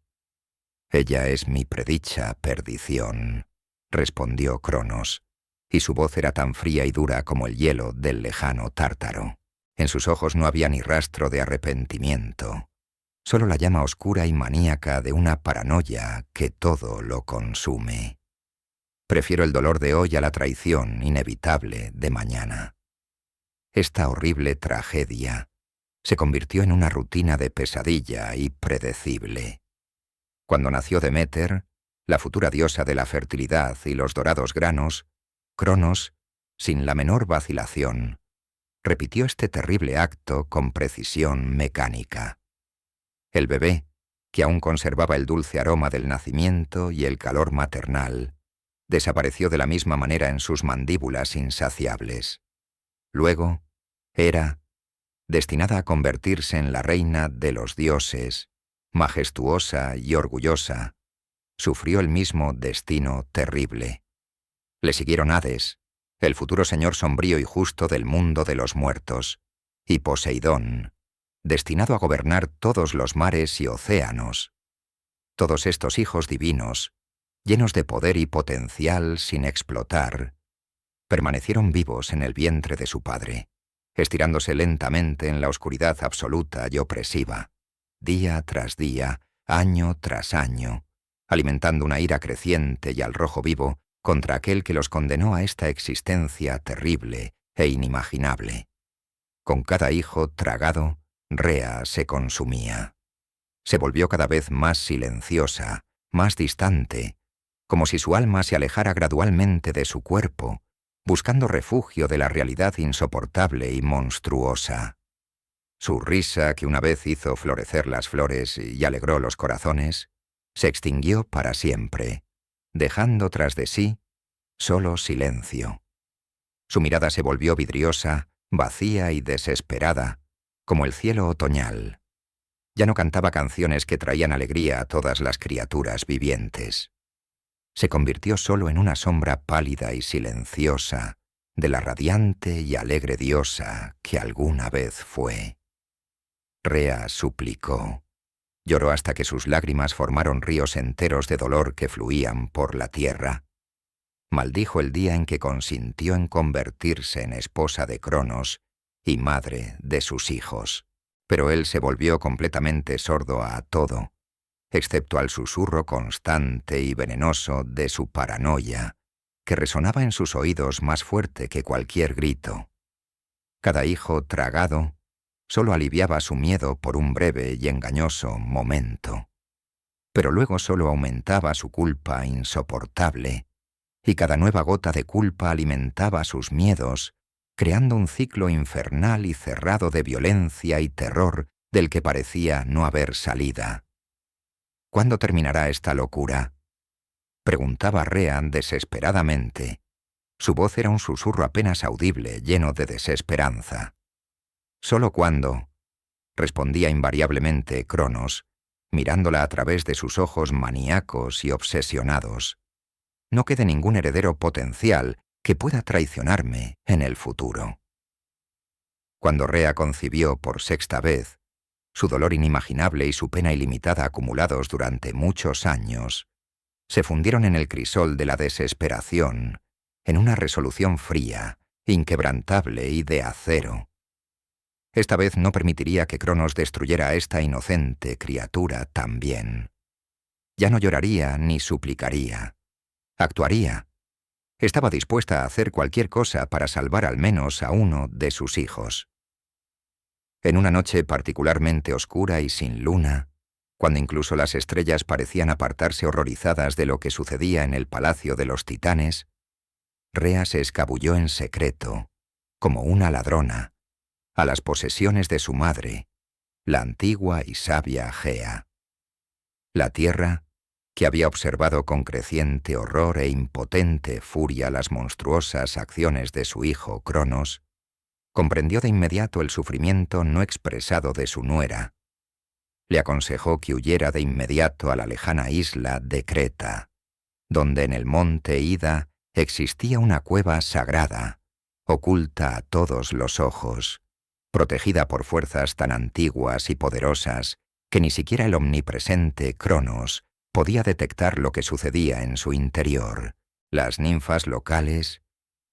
«Ella es mi predicha perdición», respondió Cronos, y su voz era tan fría y dura como el hielo del lejano Tártaro. En sus ojos no había ni rastro de arrepentimiento, solo la llama oscura y maníaca de una paranoia que todo lo consume. «Prefiero el dolor de hoy a la traición inevitable de mañana». Esta horrible tragedia se convirtió en una rutina de pesadilla y predecible. Cuando nació Deméter, la futura diosa de la fertilidad y los dorados granos, Cronos, sin la menor vacilación, repitió este terrible acto con precisión mecánica. El bebé, que aún conservaba el dulce aroma del nacimiento y el calor maternal, desapareció de la misma manera en sus mandíbulas insaciables. Luego, Hera, destinada a convertirse en la reina de los dioses, majestuosa y orgullosa, sufrió el mismo destino terrible. Le siguieron Hades, el futuro señor sombrío y justo del mundo de los muertos, y Poseidón, destinado a gobernar todos los mares y océanos. Todos estos hijos divinos, llenos de poder y potencial sin explotar, permanecieron vivos en el vientre de su padre, estirándose lentamente en la oscuridad absoluta y opresiva, día tras día, año tras año, alimentando una ira creciente y al rojo vivo contra aquel que los condenó a esta existencia terrible e inimaginable. Con cada hijo tragado, Rea se consumía. Se volvió cada vez más silenciosa, más distante, como si su alma se alejara gradualmente de su cuerpo, buscando refugio de la realidad insoportable y monstruosa. Su risa, que una vez hizo florecer las flores y alegró los corazones, se extinguió para siempre, dejando tras de sí solo silencio. Su mirada se volvió vidriosa, vacía y desesperada, como el cielo otoñal. Ya no cantaba canciones que traían alegría a todas las criaturas vivientes. Se convirtió solo en una sombra pálida y silenciosa de la radiante y alegre diosa que alguna vez fue. Rea suplicó. Lloró hasta que sus lágrimas formaron ríos enteros de dolor que fluían por la tierra. Maldijo el día en que consintió en convertirse en esposa de Cronos y madre de sus hijos. Pero él se volvió completamente sordo a todo, excepto al susurro constante y venenoso de su paranoia, que resonaba en sus oídos más fuerte que cualquier grito. Cada hijo tragado solo aliviaba su miedo por un breve y engañoso momento. Pero luego solo aumentaba su culpa insoportable, y cada nueva gota de culpa alimentaba sus miedos, creando un ciclo infernal y cerrado de violencia y terror del que parecía no haber salida. ¿Cuándo terminará esta locura?, preguntaba Rea desesperadamente. Su voz era un susurro apenas audible, lleno de desesperanza. «Solo cuando», respondía invariablemente Cronos, mirándola a través de sus ojos maníacos y obsesionados, «no quede ningún heredero potencial que pueda traicionarme en el futuro». Cuando Rea concibió por sexta vez, su dolor inimaginable y su pena ilimitada acumulados durante muchos años, se fundieron en el crisol de la desesperación, en una resolución fría, inquebrantable y de acero. Esta vez no permitiría que Cronos destruyera a esta inocente criatura también. Ya no lloraría ni suplicaría. Actuaría. Estaba dispuesta a hacer cualquier cosa para salvar al menos a uno de sus hijos. En una noche particularmente oscura y sin luna, cuando incluso las estrellas parecían apartarse horrorizadas de lo que sucedía en el palacio de los titanes, Rea se escabulló en secreto, como una ladrona, a las posesiones de su madre, la antigua y sabia Gea. La tierra, que había observado con creciente horror e impotente furia las monstruosas acciones de su hijo Cronos, comprendió de inmediato el sufrimiento no expresado de su nuera. Le aconsejó que huyera de inmediato a la lejana isla de Creta, donde en el monte Ida existía una cueva sagrada, oculta a todos los ojos, protegida por fuerzas tan antiguas y poderosas que ni siquiera el omnipresente Cronos podía detectar lo que sucedía en su interior. Las ninfas locales,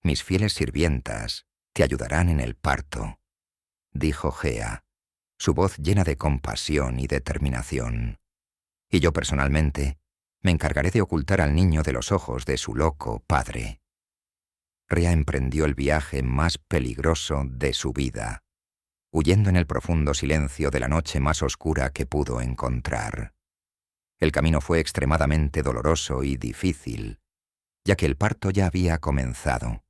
mis fieles sirvientas, te ayudarán en el parto, dijo Gea, su voz llena de compasión y determinación. Y yo personalmente me encargaré de ocultar al niño de los ojos de su loco padre. Rea emprendió el viaje más peligroso de su vida, huyendo en el profundo silencio de la noche más oscura que pudo encontrar. El camino fue extremadamente doloroso y difícil, ya que el parto ya había comenzado,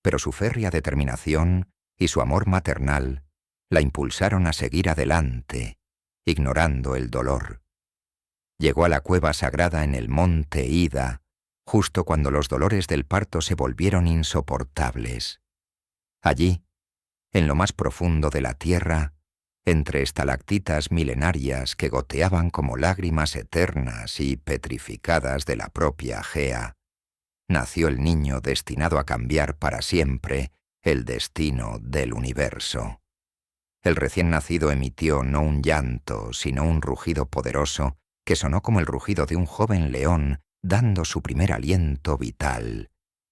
pero su férrea determinación y su amor maternal la impulsaron a seguir adelante, ignorando el dolor. Llegó a la cueva sagrada en el monte Ida, justo cuando los dolores del parto se volvieron insoportables. Allí, en lo más profundo de la tierra, entre estalactitas milenarias que goteaban como lágrimas eternas y petrificadas de la propia Gea, nació el niño destinado a cambiar para siempre el destino del universo. El recién nacido emitió no un llanto, sino un rugido poderoso que sonó como el rugido de un joven león dando su primer aliento vital,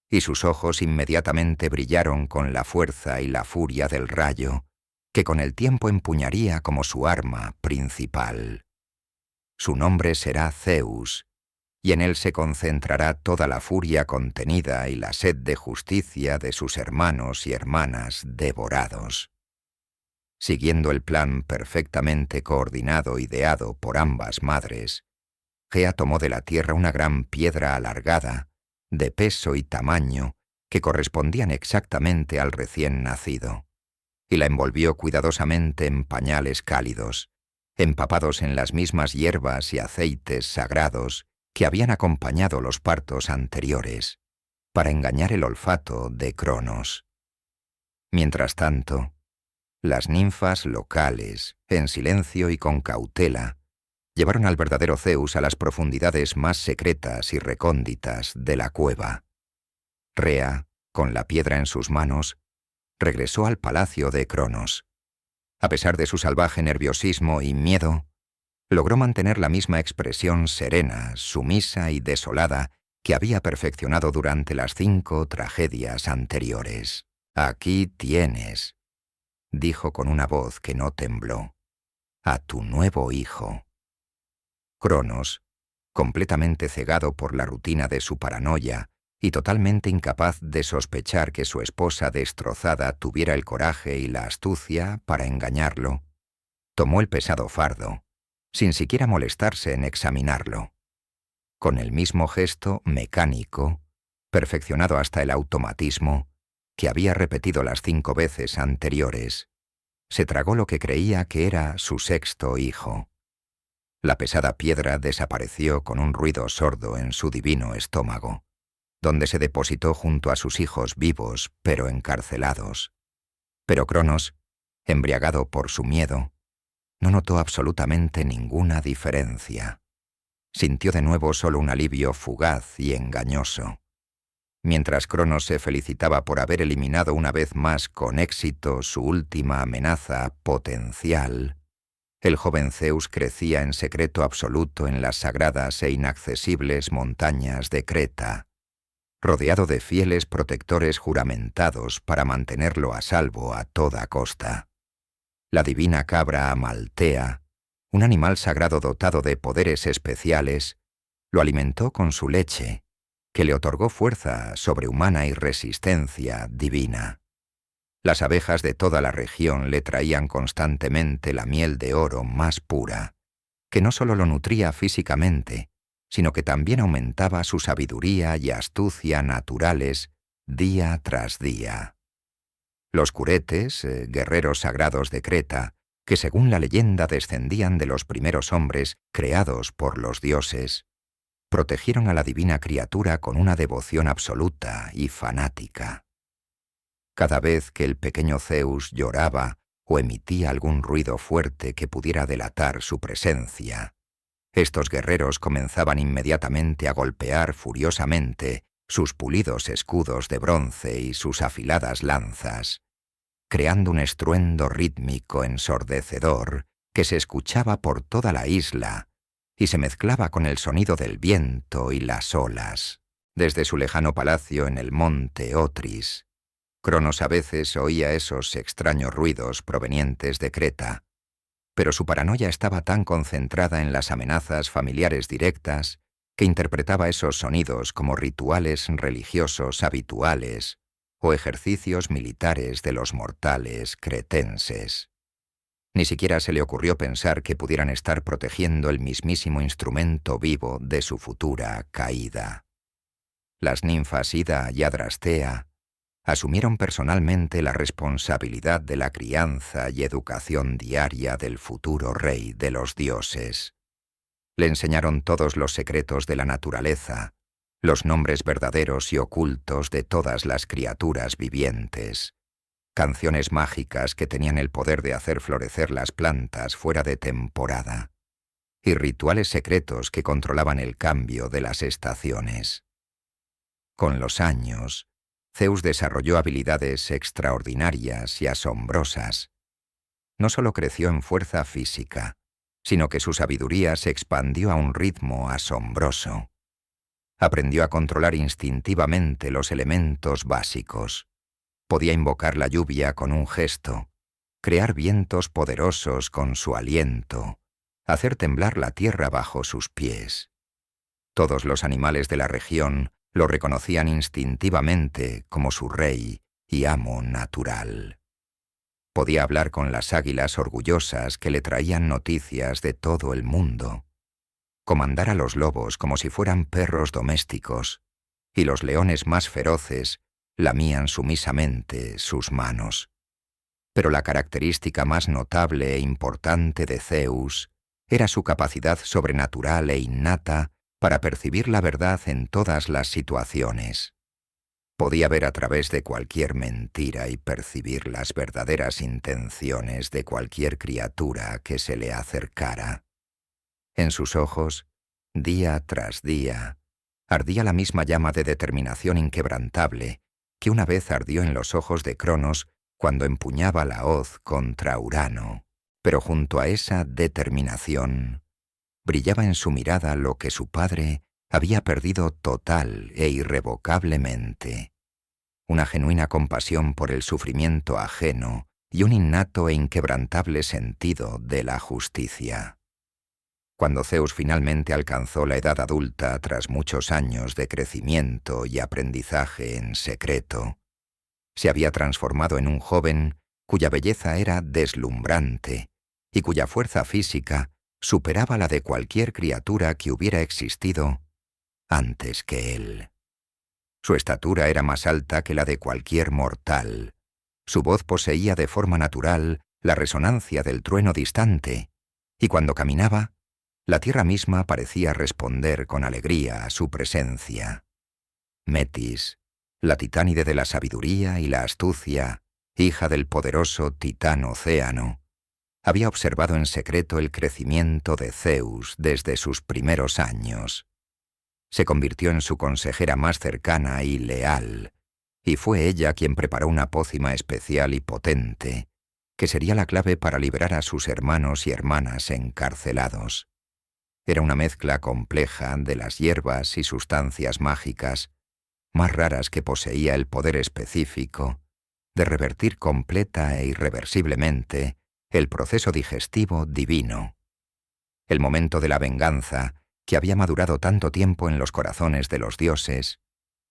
y sus ojos inmediatamente brillaron con la fuerza y la furia del rayo, que con el tiempo empuñaría como su arma principal. Su nombre será Zeus, y en él se concentrará toda la furia contenida y la sed de justicia de sus hermanos y hermanas devorados. Siguiendo el plan perfectamente coordinado e ideado por ambas madres, Gea tomó de la tierra una gran piedra alargada, de peso y tamaño que correspondían exactamente al recién nacido, y la envolvió cuidadosamente en pañales cálidos, empapados en las mismas hierbas y aceites sagrados que habían acompañado los partos anteriores, para engañar el olfato de Cronos. Mientras tanto, las ninfas locales, en silencio y con cautela, llevaron al verdadero Zeus a las profundidades más secretas y recónditas de la cueva. Rea, con la piedra en sus manos, regresó al palacio de Cronos. A pesar de su salvaje nerviosismo y miedo, logró mantener la misma expresión serena, sumisa y desolada que había perfeccionado durante las 5 tragedias anteriores. «Aquí tienes», dijo con una voz que no tembló, «a tu nuevo hijo». Cronos, completamente cegado por la rutina de su paranoia y totalmente incapaz de sospechar que su esposa destrozada tuviera el coraje y la astucia para engañarlo, tomó el pesado fardo, sin siquiera molestarse en examinarlo. Con el mismo gesto mecánico, perfeccionado hasta el automatismo, que había repetido las 5 veces anteriores, se tragó lo que creía que era su 6º hijo. La pesada piedra desapareció con un ruido sordo en su divino estómago, donde se depositó junto a sus hijos vivos pero encarcelados. Pero Cronos, embriagado por su miedo, no notó absolutamente ninguna diferencia. Sintió de nuevo solo un alivio fugaz y engañoso. Mientras Cronos se felicitaba por haber eliminado una vez más con éxito su última amenaza potencial, el joven Zeus crecía en secreto absoluto en las sagradas e inaccesibles montañas de Creta, rodeado de fieles protectores juramentados para mantenerlo a salvo a toda costa. La divina cabra Amaltea, un animal sagrado dotado de poderes especiales, lo alimentó con su leche, que le otorgó fuerza sobrehumana y resistencia divina. Las abejas de toda la región le traían constantemente la miel de oro más pura, que no solo lo nutría físicamente, sino que también aumentaba su sabiduría y astucia naturales día tras día. Los curetes, guerreros sagrados de Creta, que según la leyenda descendían de los primeros hombres creados por los dioses, protegieron a la divina criatura con una devoción absoluta y fanática. Cada vez que el pequeño Zeus lloraba o emitía algún ruido fuerte que pudiera delatar su presencia, estos guerreros comenzaban inmediatamente a golpear furiosamente sus pulidos escudos de bronce y sus afiladas lanzas, creando un estruendo rítmico ensordecedor que se escuchaba por toda la isla y se mezclaba con el sonido del viento y las olas. Desde su lejano palacio en el monte Otris, Cronos a veces oía esos extraños ruidos provenientes de Creta, pero su paranoia estaba tan concentrada en las amenazas familiares directas que interpretaba esos sonidos como rituales religiosos habituales o ejercicios militares de los mortales cretenses. Ni siquiera se le ocurrió pensar que pudieran estar protegiendo el mismísimo instrumento vivo de su futura caída. Las ninfas Ida y Adrastea asumieron personalmente la responsabilidad de la crianza y educación diaria del futuro rey de los dioses. Le enseñaron todos los secretos de la naturaleza, los nombres verdaderos y ocultos de todas las criaturas vivientes, canciones mágicas que tenían el poder de hacer florecer las plantas fuera de temporada, y rituales secretos que controlaban el cambio de las estaciones. Con los años, Zeus desarrolló habilidades extraordinarias y asombrosas. No solo creció en fuerza física, sino que su sabiduría se expandió a un ritmo asombroso. Aprendió a controlar instintivamente los elementos básicos. Podía invocar la lluvia con un gesto, crear vientos poderosos con su aliento, hacer temblar la tierra bajo sus pies. Todos los animales de la región lo reconocían instintivamente como su rey y amo natural. Podía hablar con las águilas orgullosas que le traían noticias de todo el mundo, comandar a los lobos como si fueran perros domésticos, y los leones más feroces lamían sumisamente sus manos. Pero la característica más notable e importante de Zeus era su capacidad sobrenatural e innata para percibir la verdad en todas las situaciones. Podía ver a través de cualquier mentira y percibir las verdaderas intenciones de cualquier criatura que se le acercara. En sus ojos, día tras día, ardía la misma llama de determinación inquebrantable que una vez ardió en los ojos de Cronos cuando empuñaba la hoz contra Urano. Pero junto a esa determinación, brillaba en su mirada lo que su padre había perdido total e irrevocablemente: una genuina compasión por el sufrimiento ajeno y un innato e inquebrantable sentido de la justicia. Cuando Zeus finalmente alcanzó la edad adulta tras muchos años de crecimiento y aprendizaje en secreto, se había transformado en un joven cuya belleza era deslumbrante y cuya fuerza física superaba la de cualquier criatura que hubiera existido antes que él. Su estatura era más alta que la de cualquier mortal. Su voz poseía de forma natural la resonancia del trueno distante, y cuando caminaba, la tierra misma parecía responder con alegría a su presencia. Metis, la titánide de la sabiduría y la astucia, hija del poderoso titán Océano, había observado en secreto el crecimiento de Zeus desde sus primeros años. Se convirtió en su consejera más cercana y leal, y fue ella quien preparó una pócima especial y potente, que sería la clave para liberar a sus hermanos y hermanas encarcelados. Era una mezcla compleja de las hierbas y sustancias mágicas, más raras que poseía el poder específico de revertir completa e irreversiblemente el proceso digestivo divino. El momento de la venganza, que había madurado tanto tiempo en los corazones de los dioses,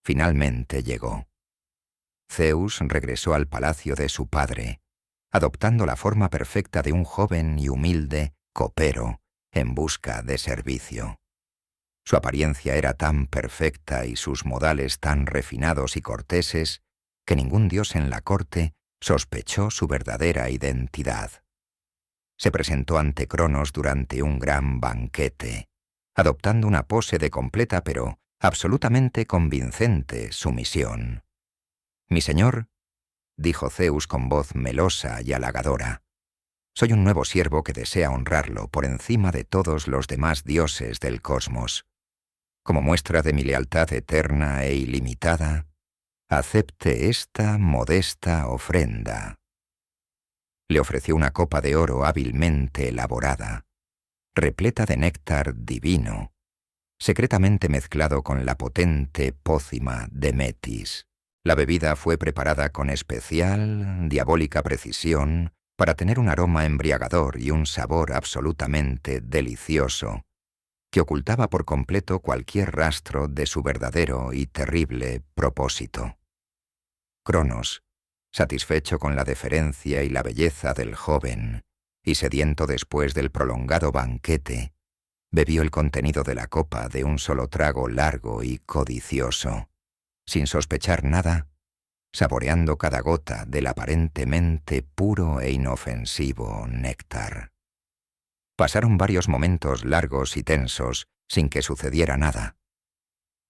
finalmente llegó. Zeus regresó al palacio de su padre, adoptando la forma perfecta de un joven y humilde copero en busca de servicio. Su apariencia era tan perfecta y sus modales tan refinados y corteses que ningún dios en la corte sospechó su verdadera identidad. se presentó ante Cronos durante un gran banquete, adoptando una pose de completa pero absolutamente convincente sumisión. «Mi señor», dijo Zeus con voz melosa y halagadora, «soy un nuevo siervo que desea honrarlo por encima de todos los demás dioses del cosmos. Como muestra de mi lealtad eterna e ilimitada, acepte esta modesta ofrenda». Le ofreció una copa de oro hábilmente elaborada, repleta de néctar divino, secretamente mezclado con la potente pócima de Metis. La bebida fue preparada con especial, diabólica precisión para tener un aroma embriagador y un sabor absolutamente delicioso, que ocultaba por completo cualquier rastro de su verdadero y terrible propósito. Cronos, satisfecho con la deferencia y la belleza del joven, y sediento después del prolongado banquete, bebió el contenido de la copa de un solo trago largo y codicioso, sin sospechar nada, saboreando cada gota del aparentemente puro e inofensivo néctar. Pasaron varios momentos largos y tensos sin que sucediera nada.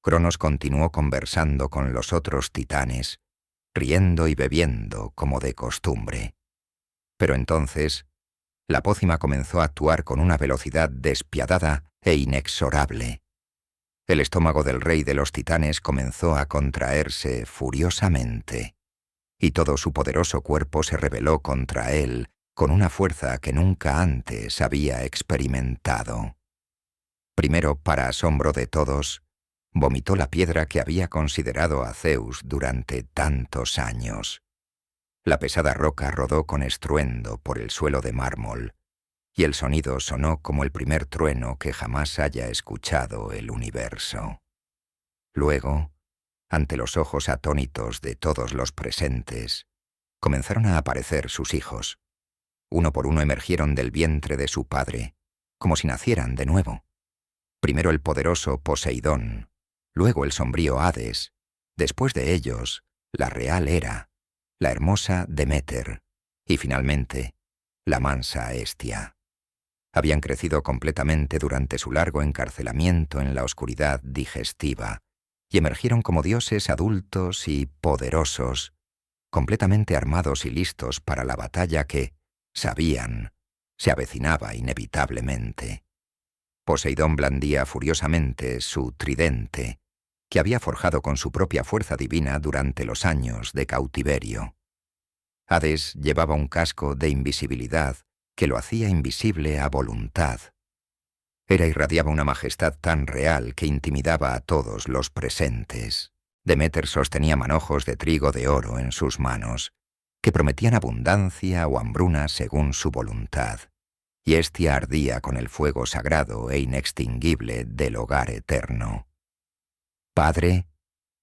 Cronos continuó conversando con los otros titanes, riendo y bebiendo como de costumbre. Pero entonces, la pócima comenzó a actuar con una velocidad despiadada e inexorable. El estómago del rey de los titanes comenzó a contraerse furiosamente, y todo su poderoso cuerpo se rebeló contra él con una fuerza que nunca antes había experimentado. Primero, para asombro de todos, vomitó la piedra que había considerado a Zeus durante tantos años. La pesada roca rodó con estruendo por el suelo de mármol, y el sonido sonó como el primer trueno que jamás haya escuchado el universo. Luego, ante los ojos atónitos de todos los presentes, comenzaron a aparecer sus hijos. Uno por uno emergieron del vientre de su padre, como si nacieran de nuevo. Primero el poderoso Poseidón, luego el sombrío Hades, después de ellos, la real Hera, la hermosa Deméter, y finalmente, la mansa Hestia. Habían crecido completamente durante su largo encarcelamiento en la oscuridad digestiva, y emergieron como dioses adultos y poderosos, completamente armados y listos para la batalla que, sabían, se avecinaba inevitablemente. Poseidón blandía furiosamente su tridente, que había forjado con su propia fuerza divina durante los años de cautiverio. Hades llevaba un casco de invisibilidad que lo hacía invisible a voluntad. Hera irradiaba una majestad tan real que intimidaba a todos los presentes. Deméter sostenía manojos de trigo de oro en sus manos, que prometían abundancia o hambruna según su voluntad, y Hestia ardía con el fuego sagrado e inextinguible del hogar eterno. «Padre»,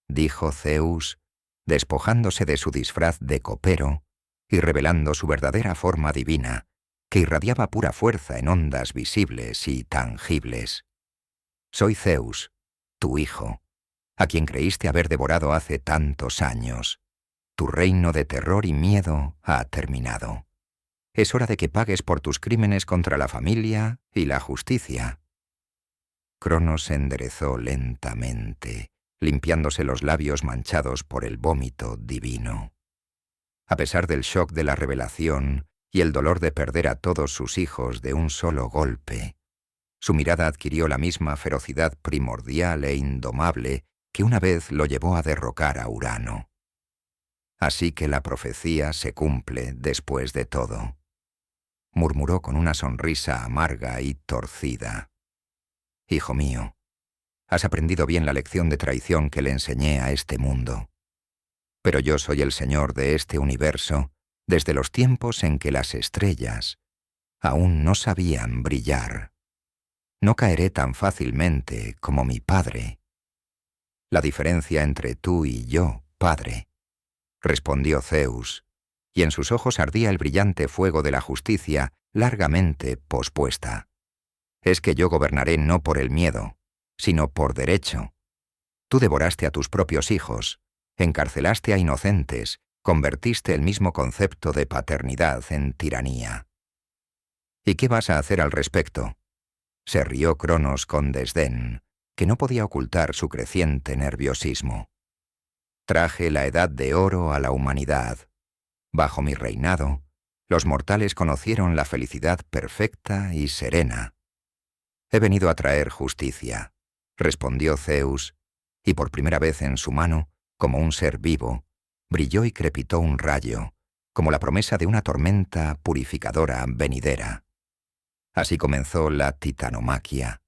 dijo Zeus, despojándose de su disfraz de copero y revelando su verdadera forma divina, que irradiaba pura fuerza en ondas visibles y tangibles. «Soy Zeus, tu hijo, a quien creíste haber devorado hace tantos años. Tu reino de terror y miedo ha terminado. Es hora de que pagues por tus crímenes contra la familia y la justicia». Cronos se enderezó lentamente, limpiándose los labios manchados por el vómito divino. A pesar del shock de la revelación y el dolor de perder a todos sus hijos de un solo golpe, su mirada adquirió la misma ferocidad primordial e indomable que una vez lo llevó a derrocar a Urano. «Así que la profecía se cumple después de todo», murmuró con una sonrisa amarga y torcida. «Hijo mío, has aprendido bien la lección de traición que le enseñé a este mundo. Pero yo soy el Señor de este universo desde los tiempos en que las estrellas aún no sabían brillar. No caeré tan fácilmente como mi padre». «La diferencia entre tú y yo, padre», respondió Zeus, y en sus ojos ardía el brillante fuego de la justicia largamente pospuesta, «es que yo gobernaré no por el miedo, sino por derecho. Tú devoraste a tus propios hijos, encarcelaste a inocentes, convertiste el mismo concepto de paternidad en tiranía. ¿Y qué vas a hacer al respecto? Se rió Cronos con desdén, que no podía ocultar su creciente nerviosismo. Traje la edad de oro a la humanidad. Bajo mi reinado, los mortales conocieron la felicidad perfecta y serena. He venido a traer justicia, respondió Zeus, y por primera vez en su mano, como un ser vivo, brilló y crepitó un rayo, como la promesa de una tormenta purificadora venidera. Así comenzó la titanomaquia,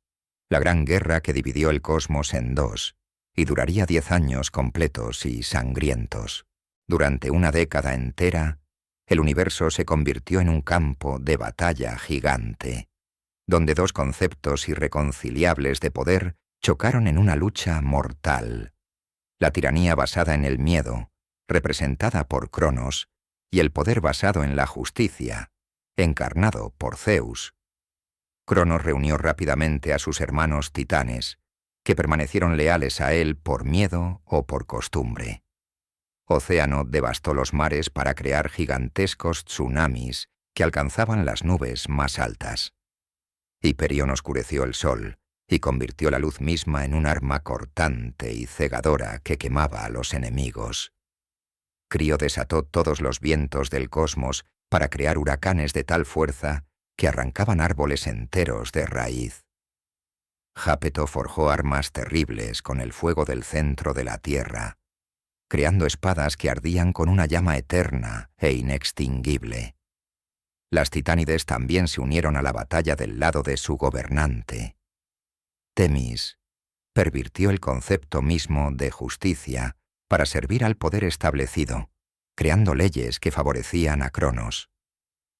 la gran guerra que dividió el cosmos en dos, y duraría 10 años completos y sangrientos. Durante una década entera, el universo se convirtió en un campo de batalla gigante, donde dos conceptos irreconciliables de poder chocaron en una lucha mortal: la tiranía basada en el miedo, representada por Cronos, y el poder basado en la justicia, encarnado por Zeus. Cronos reunió rápidamente a sus hermanos titanes, que permanecieron leales a él por miedo o por costumbre. Océano devastó los mares para crear gigantescos tsunamis que alcanzaban las nubes más altas. Hiperión oscureció el sol y convirtió la luz misma en un arma cortante y cegadora que quemaba a los enemigos. Crío desató todos los vientos del cosmos para crear huracanes de tal fuerza que arrancaban árboles enteros de raíz. Jápeto forjó armas terribles con el fuego del centro de la tierra, creando espadas que ardían con una llama eterna e inextinguible. Las titánides también se unieron a la batalla del lado de su gobernante. Temis pervirtió el concepto mismo de justicia para servir al poder establecido, creando leyes que favorecían a Cronos.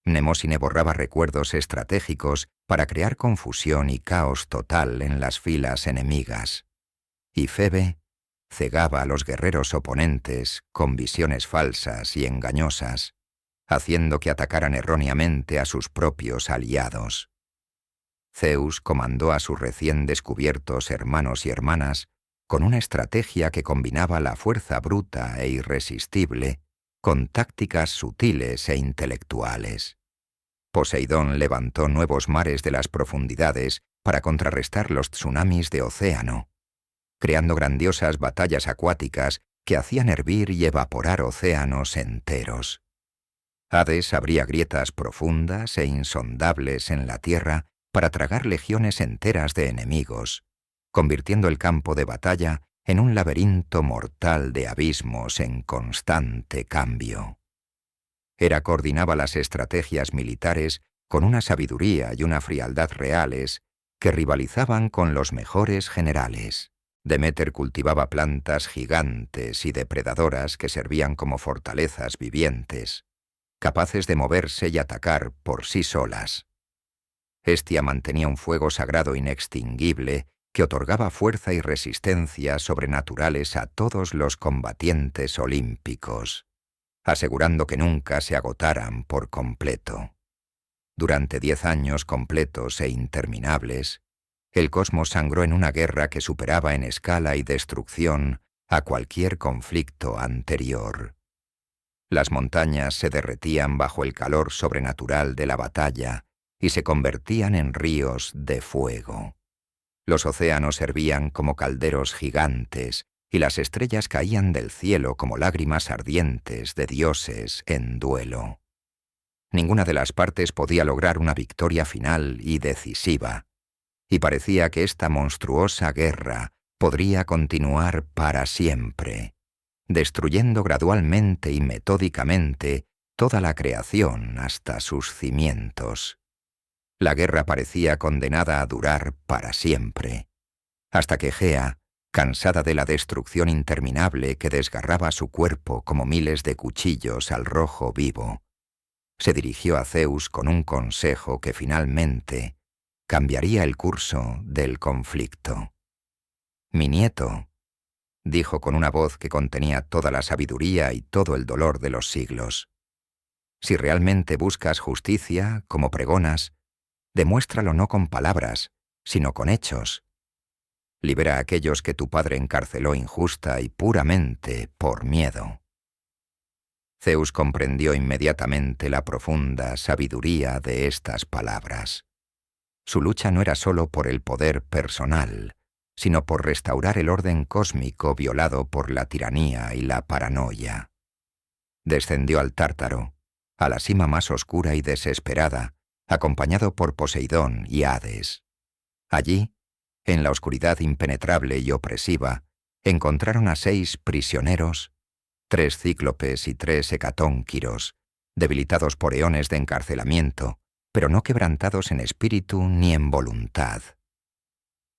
Mnemósine borraba recuerdos estratégicos para crear confusión y caos total en las filas enemigas. Y Febe cegaba a los guerreros oponentes con visiones falsas y engañosas, haciendo que atacaran erróneamente a sus propios aliados. Zeus comandó a sus recién descubiertos hermanos y hermanas con una estrategia que combinaba la fuerza bruta e irresistible con tácticas sutiles e intelectuales. Poseidón levantó nuevos mares de las profundidades para contrarrestar los tsunamis de océano, creando grandiosas batallas acuáticas que hacían hervir y evaporar océanos enteros. Hades abría grietas profundas e insondables en la tierra para tragar legiones enteras de enemigos, convirtiendo el campo de batalla en un laberinto mortal de abismos en constante cambio. Hera coordinaba las estrategias militares con una sabiduría y una frialdad reales que rivalizaban con los mejores generales. Deméter cultivaba plantas gigantes y depredadoras que servían como fortalezas vivientes, capaces de moverse y atacar por sí solas. Hestia mantenía un fuego sagrado inextinguible que otorgaba fuerza y resistencia sobrenaturales a todos los combatientes olímpicos, asegurando que nunca se agotaran por completo. Durante 10 años completos e interminables, el cosmos sangró en una guerra que superaba en escala y destrucción a cualquier conflicto anterior. Las montañas se derretían bajo el calor sobrenatural de la batalla y se convertían en ríos de fuego. Los océanos hervían como calderos gigantes y las estrellas caían del cielo como lágrimas ardientes de dioses en duelo. Ninguna de las partes podía lograr una victoria final y decisiva, y parecía que esta monstruosa guerra podría continuar para siempre, destruyendo gradualmente y metódicamente toda la creación hasta sus cimientos. La guerra parecía condenada a durar para siempre, hasta que Gea, cansada de la destrucción interminable que desgarraba su cuerpo como miles de cuchillos al rojo vivo, se dirigió a Zeus con un consejo que finalmente cambiaría el curso del conflicto. «Mi nieto», dijo con una voz que contenía toda la sabiduría y todo el dolor de los siglos, «si realmente buscas justicia, como pregonas, demuéstralo no con palabras, sino con hechos. Libera a aquellos que tu padre encarceló injusta y puramente por miedo». Zeus comprendió inmediatamente la profunda sabiduría de estas palabras. Su lucha no era solo por el poder personal, sino por restaurar el orden cósmico violado por la tiranía y la paranoia. Descendió al Tártaro, a la cima más oscura y desesperada, acompañado por Poseidón y Hades. Allí, en la oscuridad impenetrable y opresiva, encontraron a 6 prisioneros, 3 cíclopes y 3 hecatónquiros, debilitados por eones de encarcelamiento, pero no quebrantados en espíritu ni en voluntad.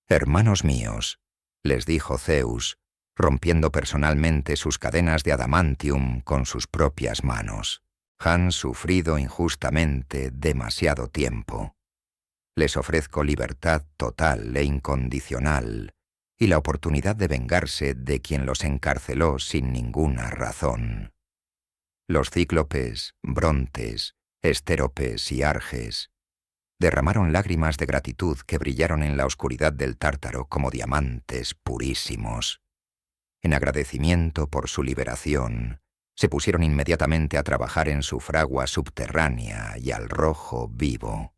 «Hermanos míos», les dijo Zeus, rompiendo personalmente sus cadenas de adamantium con sus propias manos. «Han sufrido injustamente demasiado tiempo. Les ofrezco libertad total e incondicional y la oportunidad de vengarse de quien los encarceló sin ninguna razón». Los cíclopes, brontes, estéropes y arges derramaron lágrimas de gratitud que brillaron en la oscuridad del Tártaro como diamantes purísimos. En agradecimiento por su liberación, se pusieron inmediatamente a trabajar en su fragua subterránea y al rojo vivo.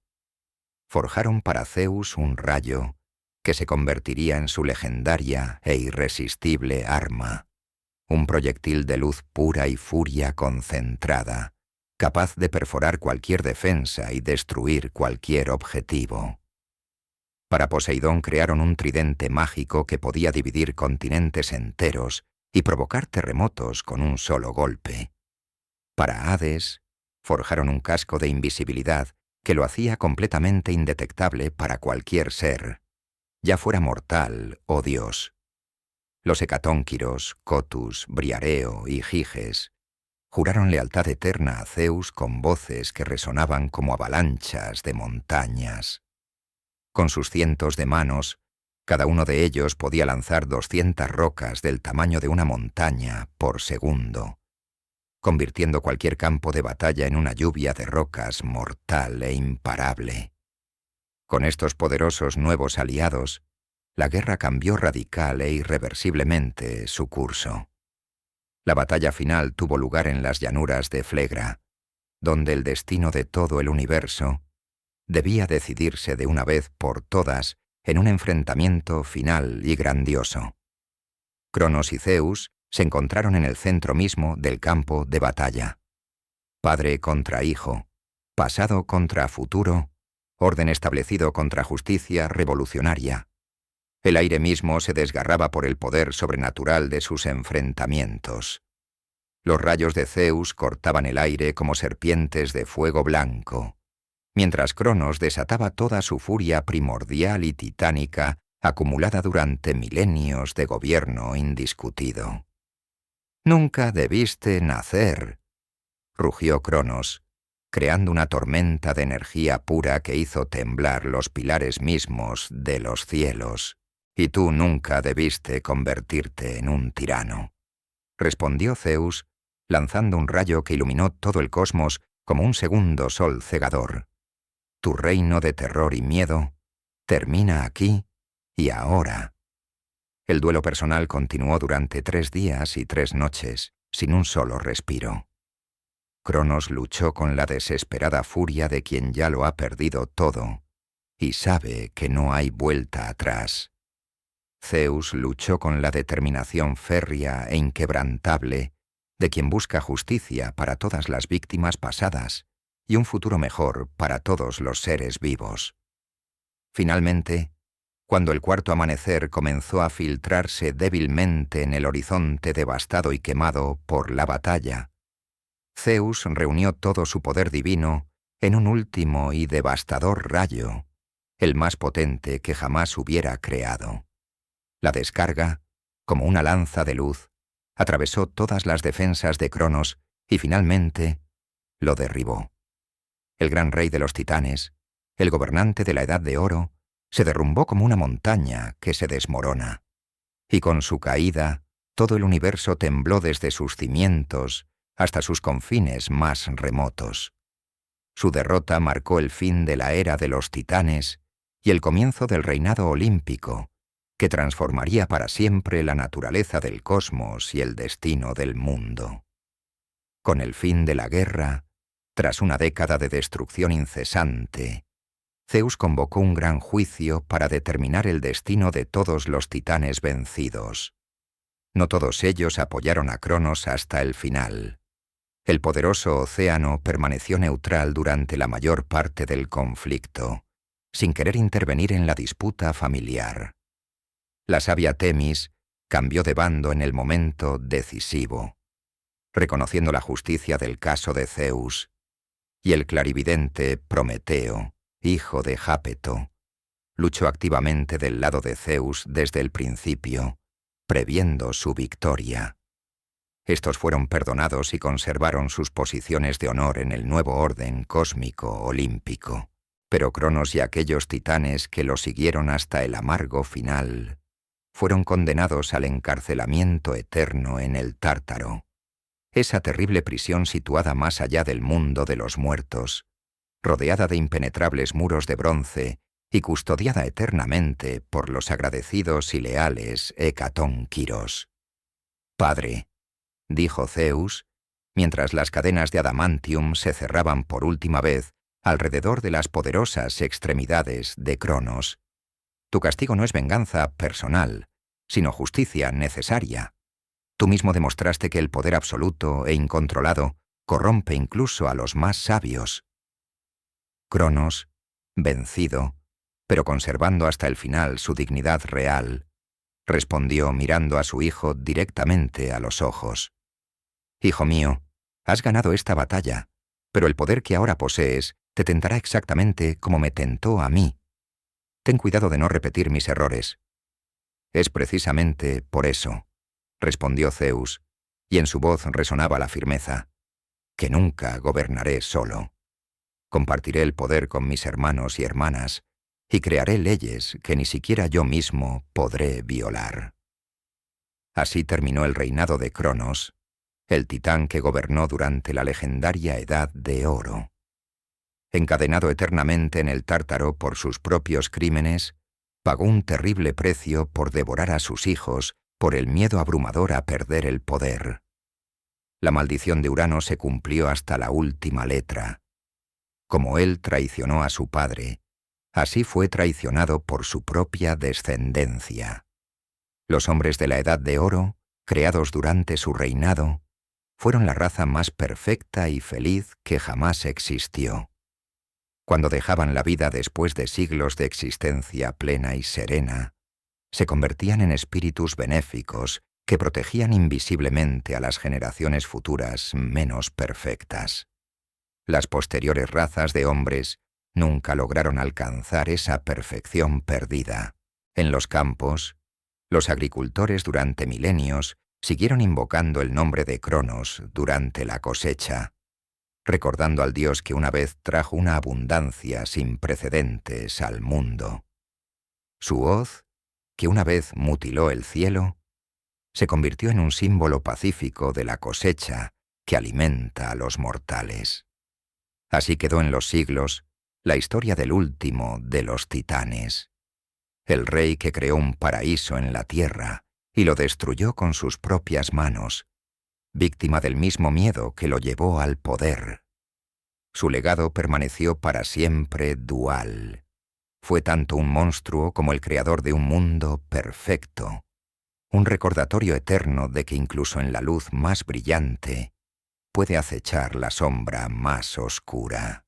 Forjaron para Zeus un rayo que se convertiría en su legendaria e irresistible arma, un proyectil de luz pura y furia concentrada, capaz de perforar cualquier defensa y destruir cualquier objetivo. Para Poseidón crearon un tridente mágico que podía dividir continentes enteros y provocar terremotos con un solo golpe. Para Hades, forjaron un casco de invisibilidad que lo hacía completamente indetectable para cualquier ser, ya fuera mortal o dios. Los hecatónquiros, Cotus, Briareo y Giges juraron lealtad eterna a Zeus con voces que resonaban como avalanchas de montañas. Con sus cientos de manos, cada uno de ellos podía lanzar 200 rocas del tamaño de una montaña por segundo, convirtiendo cualquier campo de batalla en una lluvia de rocas mortal e imparable. Con estos poderosos nuevos aliados, la guerra cambió radical e irreversiblemente su curso. La batalla final tuvo lugar en las llanuras de Flegra, donde el destino de todo el universo debía decidirse de una vez por todas en un enfrentamiento final y grandioso. Cronos y Zeus se encontraron en el centro mismo del campo de batalla. Padre contra hijo, pasado contra futuro, orden establecido contra justicia revolucionaria. El aire mismo se desgarraba por el poder sobrenatural de sus enfrentamientos. Los rayos de Zeus cortaban el aire como serpientes de fuego blanco, mientras Cronos desataba toda su furia primordial y titánica acumulada durante milenios de gobierno indiscutido. «Nunca debiste nacer», rugió Cronos, creando una tormenta de energía pura que hizo temblar los pilares mismos de los cielos. «Y tú nunca debiste convertirte en un tirano», respondió Zeus, lanzando un rayo que iluminó todo el cosmos como un segundo sol cegador. «Tu reino de terror y miedo termina aquí y ahora». El duelo personal continuó durante 3 días y 3 noches, sin un solo respiro. Cronos luchó con la desesperada furia de quien ya lo ha perdido todo y sabe que no hay vuelta atrás. Zeus luchó con la determinación férrea e inquebrantable de quien busca justicia para todas las víctimas pasadas y un futuro mejor para todos los seres vivos. Finalmente, cuando el cuarto amanecer comenzó a filtrarse débilmente en el horizonte devastado y quemado por la batalla, Zeus reunió todo su poder divino en un último y devastador rayo, el más potente que jamás hubiera creado. La descarga, como una lanza de luz, atravesó todas las defensas de Cronos y finalmente lo derribó. El gran rey de los titanes, el gobernante de la Edad de Oro, se derrumbó como una montaña que se desmorona, y con su caída todo el universo tembló desde sus cimientos hasta sus confines más remotos. Su derrota marcó el fin de la era de los titanes y el comienzo del reinado olímpico, que transformaría para siempre la naturaleza del cosmos y el destino del mundo. Con el fin de la guerra, tras una década de destrucción incesante, Zeus convocó un gran juicio para determinar el destino de todos los titanes vencidos. No todos ellos apoyaron a Cronos hasta el final. El poderoso océano permaneció neutral durante la mayor parte del conflicto, sin querer intervenir en la disputa familiar. La sabia Temis cambió de bando en el momento decisivo, reconociendo la justicia del caso de Zeus, y el clarividente Prometeo, hijo de Jápeto, luchó activamente del lado de Zeus desde el principio, previendo su victoria. Estos fueron perdonados y conservaron sus posiciones de honor en el nuevo orden cósmico olímpico. Pero Cronos y aquellos titanes que lo siguieron hasta el amargo final fueron condenados al encarcelamiento eterno en el Tártaro, esa terrible prisión situada más allá del mundo de los muertos, rodeada de impenetrables muros de bronce y custodiada eternamente por los agradecidos y leales Hecatónquiros. «Padre», dijo Zeus, mientras las cadenas de adamantium se cerraban por última vez alrededor de las poderosas extremidades de Cronos, «tu castigo no es venganza personal, sino justicia necesaria. Tú mismo demostraste que el poder absoluto e incontrolado corrompe incluso a los más sabios». Cronos, vencido, pero conservando hasta el final su dignidad real, respondió mirando a su hijo directamente a los ojos. «Hijo mío, has ganado esta batalla, pero el poder que ahora posees te tentará exactamente como me tentó a mí. Ten cuidado de no repetir mis errores». «Es precisamente por eso», respondió Zeus, y en su voz resonaba la firmeza, «que nunca gobernaré solo. Compartiré el poder con mis hermanos y hermanas, y crearé leyes que ni siquiera yo mismo podré violar». Así terminó el reinado de Cronos, el titán que gobernó durante la legendaria Edad de Oro. Encadenado eternamente en el Tártaro por sus propios crímenes, pagó un terrible precio por devorar a sus hijos por el miedo abrumador a perder el poder. La maldición de Urano se cumplió hasta la última letra. Como él traicionó a su padre, así fue traicionado por su propia descendencia. Los hombres de la Edad de Oro, creados durante su reinado, fueron la raza más perfecta y feliz que jamás existió. Cuando dejaban la vida después de siglos de existencia plena y serena, se convertían en espíritus benéficos que protegían invisiblemente a las generaciones futuras menos perfectas. Las posteriores razas de hombres nunca lograron alcanzar esa perfección perdida. En los campos, los agricultores durante milenios siguieron invocando el nombre de Cronos durante la cosecha, recordando al dios que una vez trajo una abundancia sin precedentes al mundo. Su hoz, que una vez mutiló el cielo, se convirtió en un símbolo pacífico de la cosecha que alimenta a los mortales. Así quedó en los siglos la historia del último de los titanes, el rey que creó un paraíso en la tierra y lo destruyó con sus propias manos, víctima del mismo miedo que lo llevó al poder. Su legado permaneció para siempre dual. Fue tanto un monstruo como el creador de un mundo perfecto, un recordatorio eterno de que incluso en la luz más brillante puede acechar la sombra más oscura.